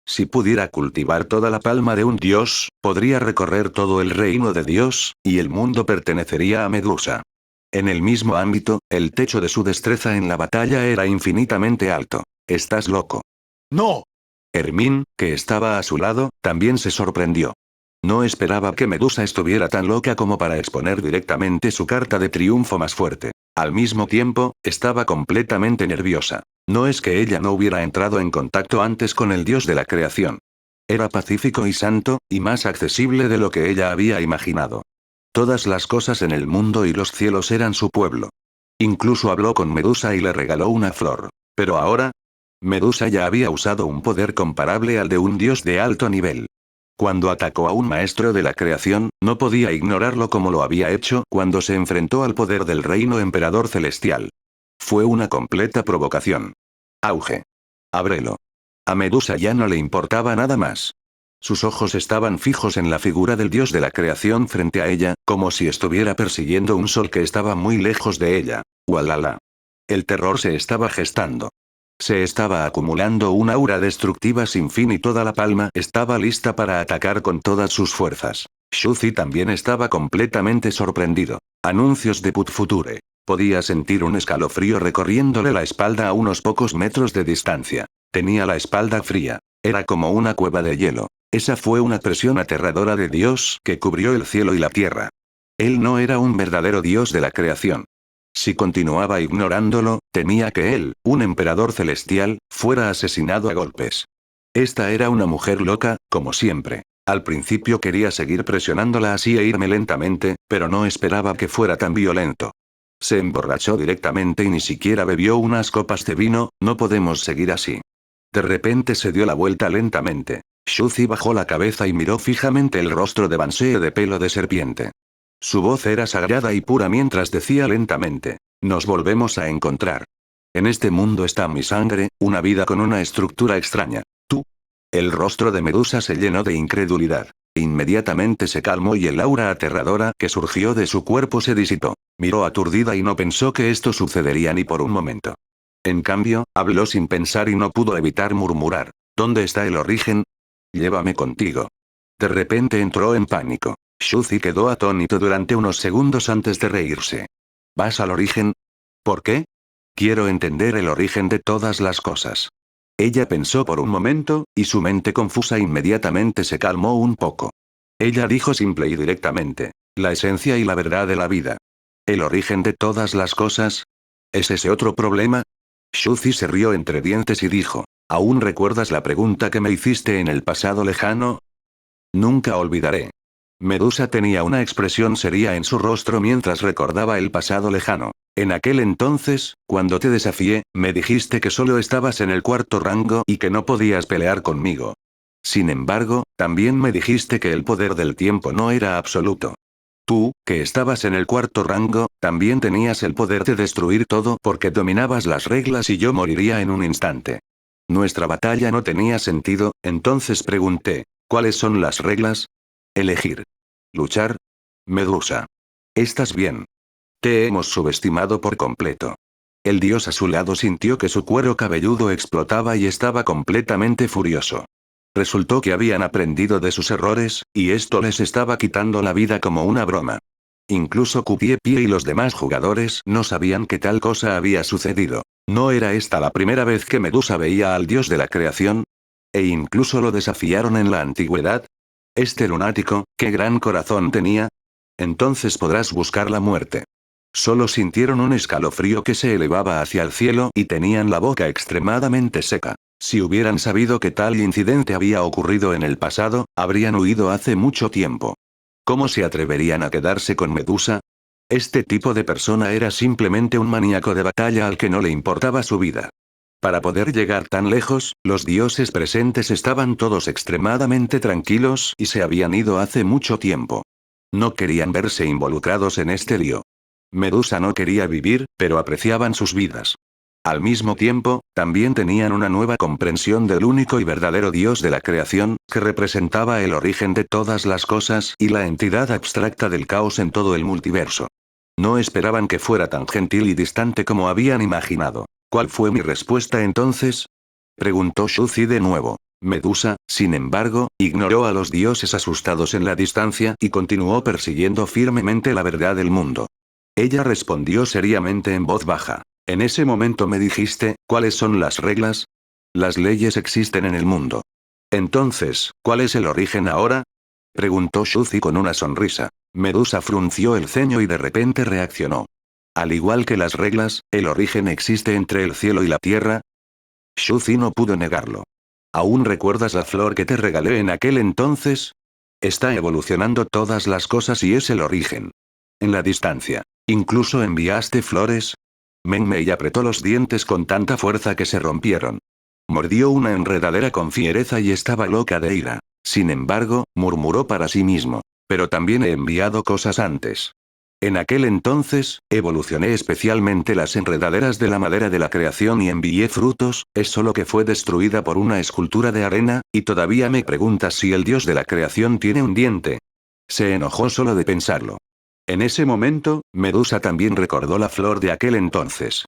[SPEAKER 1] Si pudiera cultivar toda la palma de un dios, podría recorrer todo el reino de Dios, y el mundo pertenecería a Medusa. En el mismo ámbito, el techo de su destreza en la batalla era infinitamente alto. ¿Estás loco? ¡No! Hermín, que estaba a su lado, también se sorprendió. No esperaba que Medusa estuviera tan loca como para exponer directamente su carta de triunfo más fuerte. Al mismo tiempo, estaba completamente nerviosa. No es que ella no hubiera entrado en contacto antes con el dios de la creación. Era pacífico y santo, y más accesible de lo que ella había imaginado. Todas las cosas en el mundo y los cielos eran su pueblo. Incluso habló con Medusa y le regaló una flor. Pero ahora, Medusa ya había usado un poder comparable al de un dios de alto nivel. Cuando atacó a un maestro de la creación, no podía ignorarlo como lo había hecho cuando se enfrentó al poder del reino emperador celestial. Fue una completa provocación. Auge. Ábrelo. A Medusa ya no le importaba nada más. Sus ojos estaban fijos en la figura del dios de la creación frente a ella, como si estuviera persiguiendo un sol que estaba muy lejos de ella. ¡Ualala! El terror se estaba gestando. Se estaba acumulando una aura destructiva sin fin y toda la palma estaba lista para atacar con todas sus fuerzas. Shuzi también estaba completamente sorprendido. Anuncios de Put Future. Podía sentir un escalofrío recorriéndole la espalda a unos pocos metros de distancia. Tenía la espalda fría. Era como una cueva de hielo. Esa fue una presión aterradora de Dios que cubrió el cielo y la tierra. Él no era un verdadero Dios de la creación. Si continuaba ignorándolo, temía que él, un emperador celestial, fuera asesinado a golpes. Esta era una mujer loca, como siempre. Al principio quería seguir presionándola así e irme lentamente, pero no esperaba que fuera tan violento. Se emborrachó directamente y ni siquiera bebió unas copas de vino. No podemos seguir así. De repente se dio la vuelta lentamente. Shuzi bajó la cabeza y miró fijamente el rostro de Bansee de pelo de serpiente. Su voz era sagrada y pura mientras decía lentamente: nos volvemos a encontrar. En este mundo está mi sangre, una vida con una estructura extraña. Tú. El rostro de Medusa se llenó de incredulidad. Inmediatamente se calmó y el aura aterradora que surgió de su cuerpo se disipó. Miró aturdida y no pensó que esto sucedería ni por un momento. En cambio, habló sin pensar y no pudo evitar murmurar: ¿dónde está el origen? Llévame contigo. De repente entró en pánico. Shuzi quedó atónito durante unos segundos antes de reírse. ¿Vas al origen? ¿Por qué? Quiero entender el origen de todas las cosas. Ella pensó por un momento, y su mente confusa inmediatamente se calmó un poco. Ella dijo simple y directamente: la esencia y la verdad de la vida. ¿El origen de todas las cosas? ¿Es ese otro problema? Shuzi se rió entre dientes y dijo: ¿aún recuerdas la pregunta que me hiciste en el pasado lejano? Nunca olvidaré. Medusa tenía una expresión seria en su rostro mientras recordaba el pasado lejano. En aquel entonces, cuando te desafié, me dijiste que solo estabas en el cuarto rango y que no podías pelear conmigo. Sin embargo, también me dijiste que el poder del tiempo no era absoluto. Tú, que estabas en el cuarto rango, también tenías el poder de destruir todo porque dominabas las reglas y yo moriría en un instante. Nuestra batalla no tenía sentido, entonces pregunté: ¿cuáles son las reglas? Elegir. Luchar. Medusa. ¿Estás bien? Te hemos subestimado por completo. El dios a su lado sintió que su cuero cabelludo explotaba y estaba completamente furioso. Resultó que habían aprendido de sus errores, y esto les estaba quitando la vida como una broma. Incluso Kupiepie y los demás jugadores no sabían que tal cosa había sucedido. ¿No era esta la primera vez que Medusa veía al dios de la creación? ¿E incluso lo desafiaron en la antigüedad? Este lunático, ¿qué gran corazón tenía? Entonces podrás buscar la muerte. Solo sintieron un escalofrío que se elevaba hacia el cielo y tenían la boca extremadamente seca. Si hubieran sabido que tal incidente había ocurrido en el pasado, habrían huido hace mucho tiempo. ¿Cómo se atreverían a quedarse con Medusa? Este tipo de persona era simplemente un maníaco de batalla al que no le importaba su vida. Para poder llegar tan lejos, los dioses presentes estaban todos extremadamente tranquilos y se habían ido hace mucho tiempo. No querían verse involucrados en este lío. Medusa no quería vivir, pero apreciaban sus vidas. Al mismo tiempo, también tenían una nueva comprensión del único y verdadero Dios de la creación, que representaba el origen de todas las cosas y la entidad abstracta del caos en todo el multiverso. No esperaban que fuera tan gentil y distante como habían imaginado. ¿Cuál fue mi respuesta entonces? Preguntó Shuzi de nuevo. Medusa, sin embargo, ignoró a los dioses asustados en la distancia y continuó persiguiendo firmemente la verdad del mundo. Ella respondió seriamente en voz baja. En ese momento me dijiste: ¿cuáles son las reglas? Las leyes existen en el mundo. Entonces, ¿cuál es el origen ahora? Preguntó Shuzi con una sonrisa. Medusa frunció el ceño y de repente reaccionó. Al igual que las reglas, el origen existe entre el cielo y la tierra. Shuzi no pudo negarlo. ¿Aún recuerdas la flor que te regalé en aquel entonces? Está evolucionando todas las cosas y es el origen. En la distancia. ¿Incluso enviaste flores? Mengmei apretó los dientes con tanta fuerza que se rompieron. Mordió una enredadera con fiereza y estaba loca de ira. Sin embargo, murmuró para sí mismo. Pero también he enviado cosas antes. En aquel entonces, evolucioné especialmente las enredaderas de la madera de la creación y envié frutos, es solo que fue destruida por una escultura de arena, y todavía me preguntas si el dios de la creación tiene un diente. Se enojó solo de pensarlo. En ese momento, Medusa también recordó la flor de aquel entonces.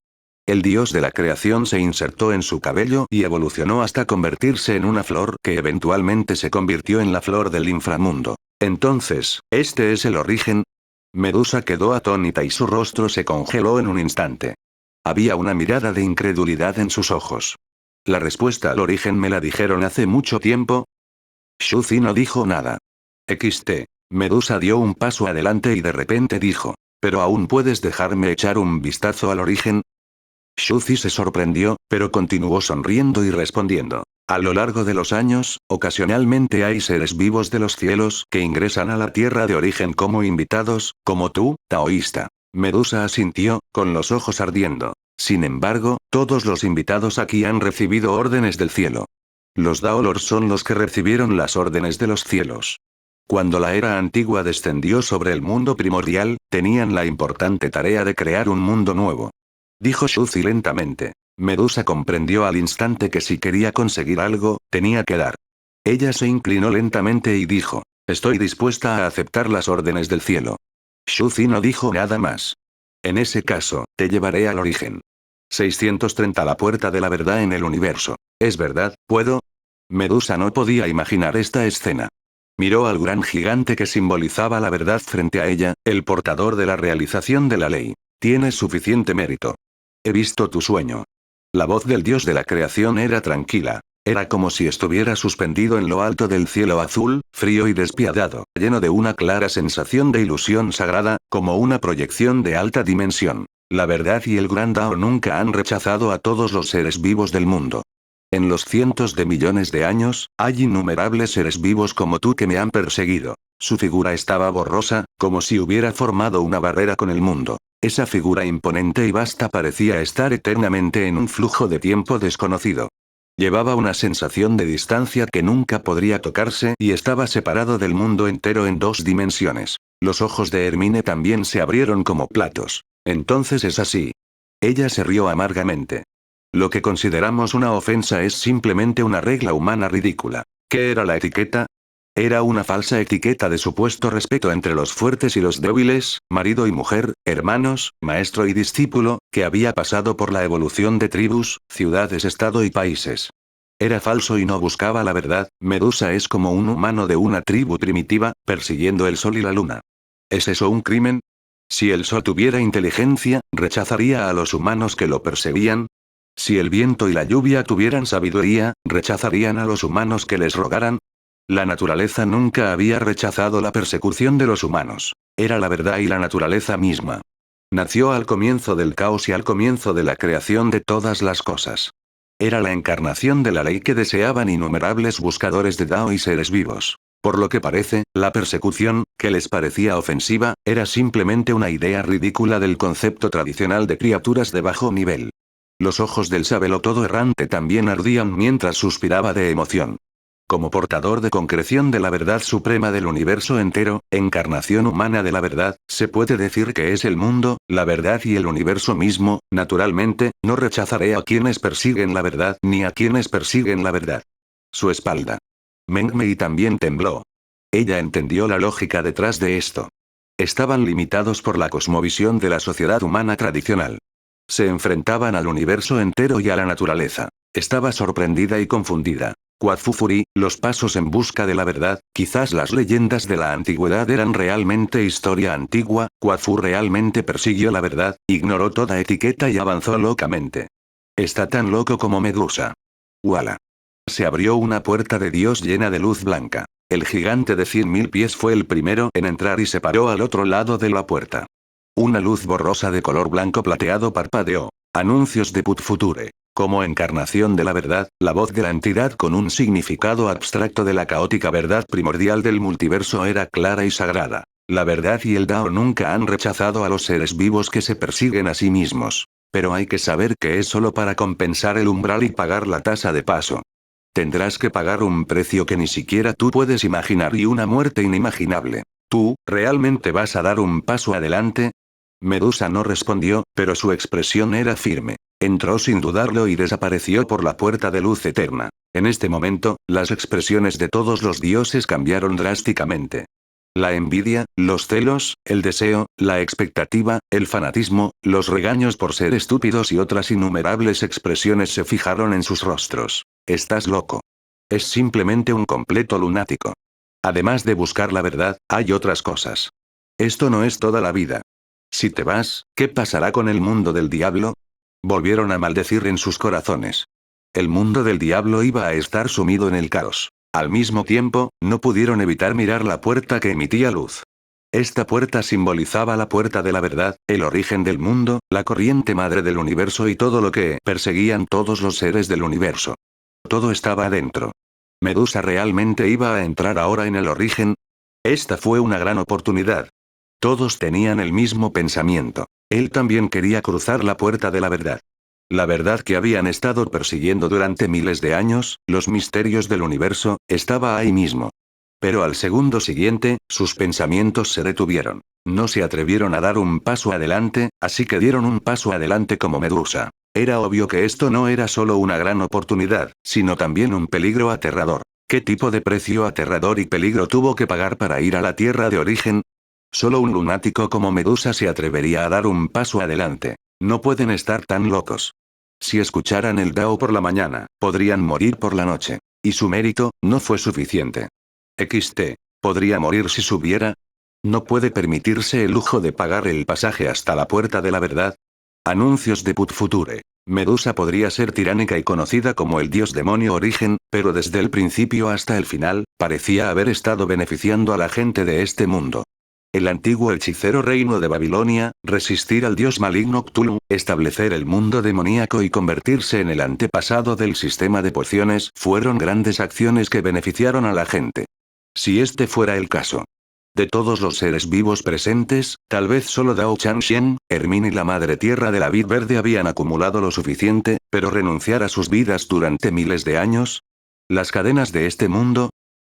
[SPEAKER 1] El dios de la creación se insertó en su cabello y evolucionó hasta convertirse en una flor que eventualmente se convirtió en la flor del inframundo. Entonces, ¿este es el origen? Medusa quedó atónita y su rostro se congeló en un instante. Había una mirada de incredulidad en sus ojos. La respuesta al origen me la dijeron hace mucho tiempo. Shuzi no dijo nada. XT. Medusa dio un paso adelante y de repente dijo, ¿pero aún puedes dejarme echar un vistazo al origen? Shuzi se sorprendió, pero continuó sonriendo y respondiendo. A lo largo de los años, ocasionalmente hay seres vivos de los cielos que ingresan a la tierra de origen como invitados, como tú, taoísta. Medusa asintió, con los ojos ardiendo. Sin embargo, todos los invitados aquí han recibido órdenes del cielo. Los Daolor son los que recibieron las órdenes de los cielos. Cuando la era antigua descendió sobre el mundo primordial, tenían la importante tarea de crear un mundo nuevo. Dijo Shuzi lentamente. Medusa comprendió al instante que si quería conseguir algo, tenía que dar. Ella se inclinó lentamente y dijo, estoy dispuesta a aceptar las órdenes del cielo. Shuzi no dijo nada más. En ese caso, te llevaré al origen. 630 La puerta de la verdad en el universo. ¿Es verdad, puedo? Medusa no podía imaginar esta escena. Miró al gran gigante que simbolizaba la verdad frente a ella, el portador de la realización de la ley. Tienes suficiente mérito. He visto tu sueño. La voz del dios de la creación era tranquila. Era como si estuviera suspendido en lo alto del cielo azul, frío y despiadado, lleno de una clara sensación de ilusión sagrada, como una proyección de alta dimensión. La verdad y el gran Dao nunca han rechazado a todos los seres vivos del mundo. En los cientos de millones de años, hay innumerables seres vivos como tú que me han perseguido. Su figura estaba borrosa, como si hubiera formado una barrera con el mundo. Esa figura imponente y vasta parecía estar eternamente en un flujo de tiempo desconocido. Llevaba una sensación de distancia que nunca podría tocarse y estaba separado del mundo entero en 2 dimensiones. Los ojos de Hermine también se abrieron como platos. Entonces es así. Ella se rió amargamente. Lo que consideramos una ofensa es simplemente una regla humana ridícula. ¿Qué era la etiqueta? Era una falsa etiqueta de supuesto respeto entre los fuertes y los débiles, marido y mujer, hermanos, maestro y discípulo, que había pasado por la evolución de tribus, ciudades, estado y países. Era falso y no buscaba la verdad. Medusa es como un humano de una tribu primitiva, persiguiendo el sol y la luna. ¿Es eso un crimen? Si el sol tuviera inteligencia, ¿rechazaría a los humanos que lo perseguían? Si el viento y la lluvia tuvieran sabiduría, ¿rechazarían a los humanos que les rogaran? La naturaleza nunca había rechazado la persecución de los humanos. Era la verdad y la naturaleza misma. Nació al comienzo del caos y al comienzo de la creación de todas las cosas. Era la encarnación de la ley que deseaban innumerables buscadores de Dao y seres vivos. Por lo que parece, la persecución, que les parecía ofensiva, era simplemente una idea ridícula del concepto tradicional de criaturas de bajo nivel. Los ojos del sabelotodo errante también ardían mientras suspiraba de emoción. Como portador de concreción de la verdad suprema del universo entero, encarnación humana de la verdad, se puede decir que es el mundo, la verdad y el universo mismo. Naturalmente, no rechazaré a quienes persiguen la verdad ni a quienes persiguen la verdad. Su espalda. Mengmei también tembló. Ella entendió la lógica detrás de esto. Estaban limitados por la cosmovisión de la sociedad humana tradicional. Se enfrentaban al universo entero y a la naturaleza. Estaba sorprendida y confundida. Quadfufuri, los pasos en busca de la verdad, quizás las leyendas de la antigüedad eran realmente historia antigua. Quadfu realmente persiguió la verdad, ignoró toda etiqueta y avanzó locamente. Está tan loco como Medusa. Wala. Se abrió una puerta de Dios llena de luz blanca. El gigante de 100.000 pies fue el primero en entrar y se paró al otro lado de la puerta. Una luz borrosa de color blanco plateado parpadeó. Anuncios de Put Future. Como encarnación de la verdad, la voz de la entidad con un significado abstracto de la caótica verdad primordial del multiverso era clara y sagrada. La verdad y el Dao nunca han rechazado a los seres vivos que se persiguen a sí mismos. Pero hay que saber que es solo para compensar el umbral y pagar la tasa de paso. Tendrás que pagar un precio que ni siquiera tú puedes imaginar y una muerte inimaginable. ¿Tú, realmente vas a dar un paso adelante? Medusa no respondió, pero su expresión era firme. Entró sin dudarlo y desapareció por la puerta de luz eterna. En este momento, las expresiones de todos los dioses cambiaron drásticamente. La envidia, los celos, el deseo, la expectativa, el fanatismo, los regaños por ser estúpidos y otras innumerables expresiones se fijaron en sus rostros. Estás loco. Es simplemente un completo lunático. Además de buscar la verdad, hay otras cosas. Esto no es toda la vida. Si te vas, ¿qué pasará con el mundo del diablo? Volvieron a maldecir en sus corazones. El mundo del diablo iba a estar sumido en el caos. Al mismo tiempo, no pudieron evitar mirar la puerta que emitía luz. Esta puerta simbolizaba la puerta de la verdad, el origen del mundo, la corriente madre del universo y todo lo que perseguían todos los seres del universo. Todo estaba adentro. ¿Medusa realmente iba a entrar ahora en el origen? Esta fue una gran oportunidad. Todos tenían el mismo pensamiento. Él también quería cruzar la puerta de la verdad. La verdad que habían estado persiguiendo durante miles de años, los misterios del universo, estaba ahí mismo. Pero al segundo siguiente, sus pensamientos se detuvieron. No se atrevieron a dar un paso adelante, así que dieron un paso adelante como Medusa. Era obvio que esto no era solo una gran oportunidad, sino también un peligro aterrador. ¿Qué tipo de precio aterrador y peligro tuvo que pagar para ir a la tierra de origen? Solo un lunático como Medusa se atrevería a dar un paso adelante. No pueden estar tan locos. Si escucharan el Dao por la mañana, podrían morir por la noche. Y su mérito, no fue suficiente. XT. ¿Podría morir si subiera? ¿No puede permitirse el lujo de pagar el pasaje hasta la puerta de la verdad? Anuncios de Put Future. Medusa podría ser tiránica y conocida como el dios demonio Origen, pero desde el principio hasta el final, parecía haber estado beneficiando a la gente de este mundo. El antiguo hechicero reino de Babilonia, resistir al dios maligno Cthulhu, establecer el mundo demoníaco y convertirse en el antepasado del sistema de pociones fueron grandes acciones que beneficiaron a la gente. Si este fuera el caso. De todos los seres vivos presentes, tal vez solo Dao Changxian, Hermine y la Madre Tierra de la Vid Verde habían acumulado lo suficiente, pero renunciar a sus vidas durante miles de años. Las cadenas de este mundo.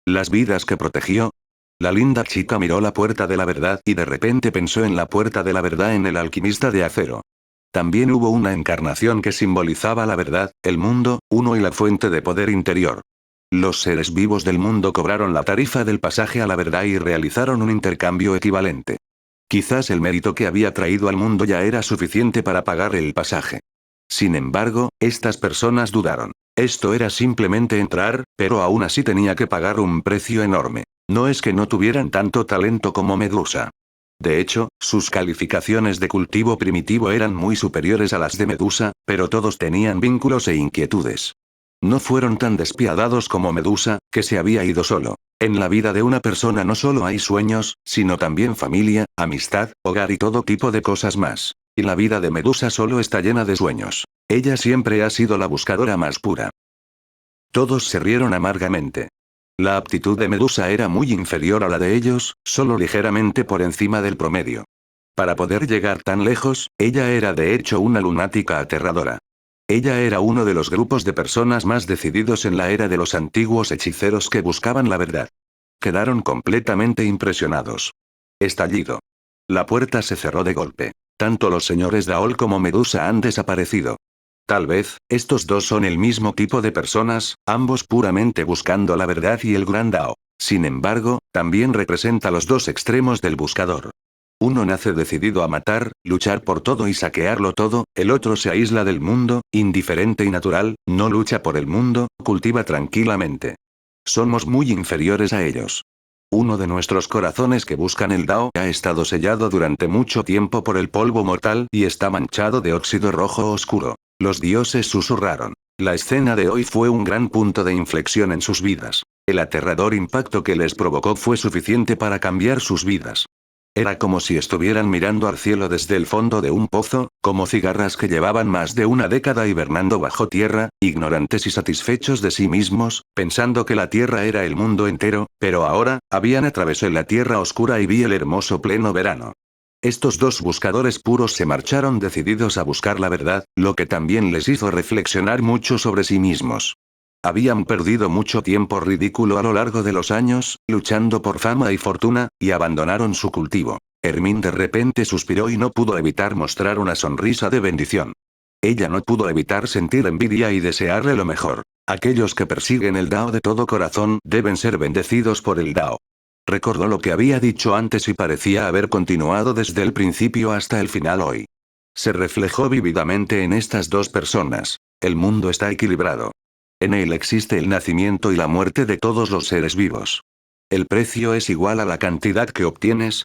[SPEAKER 1] Las vidas que protegió. La linda chica miró la puerta de la verdad y de repente pensó en la puerta de la verdad en el alquimista de acero. También hubo una encarnación que simbolizaba la verdad, el mundo, uno y la fuente de poder interior. Los seres vivos del mundo cobraron la tarifa del pasaje a la verdad y realizaron un intercambio equivalente. Quizás el mérito que había traído al mundo ya era suficiente para pagar el pasaje. Sin embargo, estas personas dudaron. Esto era simplemente entrar, pero aún así tenía que pagar un precio enorme. No es que no tuvieran tanto talento como Medusa. De hecho, sus calificaciones de cultivo primitivo eran muy superiores a las de Medusa, pero todos tenían vínculos e inquietudes. No fueron tan despiadados como Medusa, que se había ido solo. En la vida de una persona no solo hay sueños, sino también familia, amistad, hogar y todo tipo de cosas más. Y la vida de Medusa solo está llena de sueños. Ella siempre ha sido la buscadora más pura. Todos se rieron amargamente. La aptitud de Medusa era muy inferior a la de ellos, solo ligeramente por encima del promedio. Para poder llegar tan lejos, ella era de hecho una lunática aterradora. Ella era uno de los grupos de personas más decididos en la era de los antiguos hechiceros que buscaban la verdad. Quedaron completamente impresionados. Estallido. La puerta se cerró de golpe. Tanto los señores Daol como Medusa han desaparecido. Tal vez, estos dos son el mismo tipo de personas, ambos puramente buscando la verdad y el gran Dao. Sin embargo, también representa los dos extremos del buscador. Uno nace decidido a matar, luchar por todo y saquearlo todo, el otro se aísla del mundo, indiferente y natural, no lucha por el mundo, cultiva tranquilamente. Somos muy inferiores a ellos. Uno de nuestros corazones que buscan el Dao ha estado sellado durante mucho tiempo por el polvo mortal y está manchado de óxido rojo oscuro. Los dioses susurraron. La escena de hoy fue un gran punto de inflexión en sus vidas. El aterrador impacto que les provocó fue suficiente para cambiar sus vidas. Era como si estuvieran mirando al cielo desde el fondo de un pozo, como cigarras que llevaban más de una década hibernando bajo tierra, ignorantes y satisfechos de sí mismos, pensando que la tierra era el mundo entero, pero ahora, habían atravesado la tierra oscura y vi el hermoso pleno verano. Estos dos buscadores puros se marcharon decididos a buscar la verdad, lo que también les hizo reflexionar mucho sobre sí mismos. Habían perdido mucho tiempo ridículo a lo largo de los años, luchando por fama y fortuna, y abandonaron su cultivo. Hermine de repente suspiró y no pudo evitar mostrar una sonrisa de bendición. Ella no pudo evitar sentir envidia y desearle lo mejor. Aquellos que persiguen el Dao de todo corazón deben ser bendecidos por el Dao. Recordó lo que había dicho antes y parecía haber continuado desde el principio hasta el final hoy. Se reflejó vívidamente en estas dos personas. El mundo está equilibrado. En él existe el nacimiento y la muerte de todos los seres vivos. El precio es igual a la cantidad que obtienes,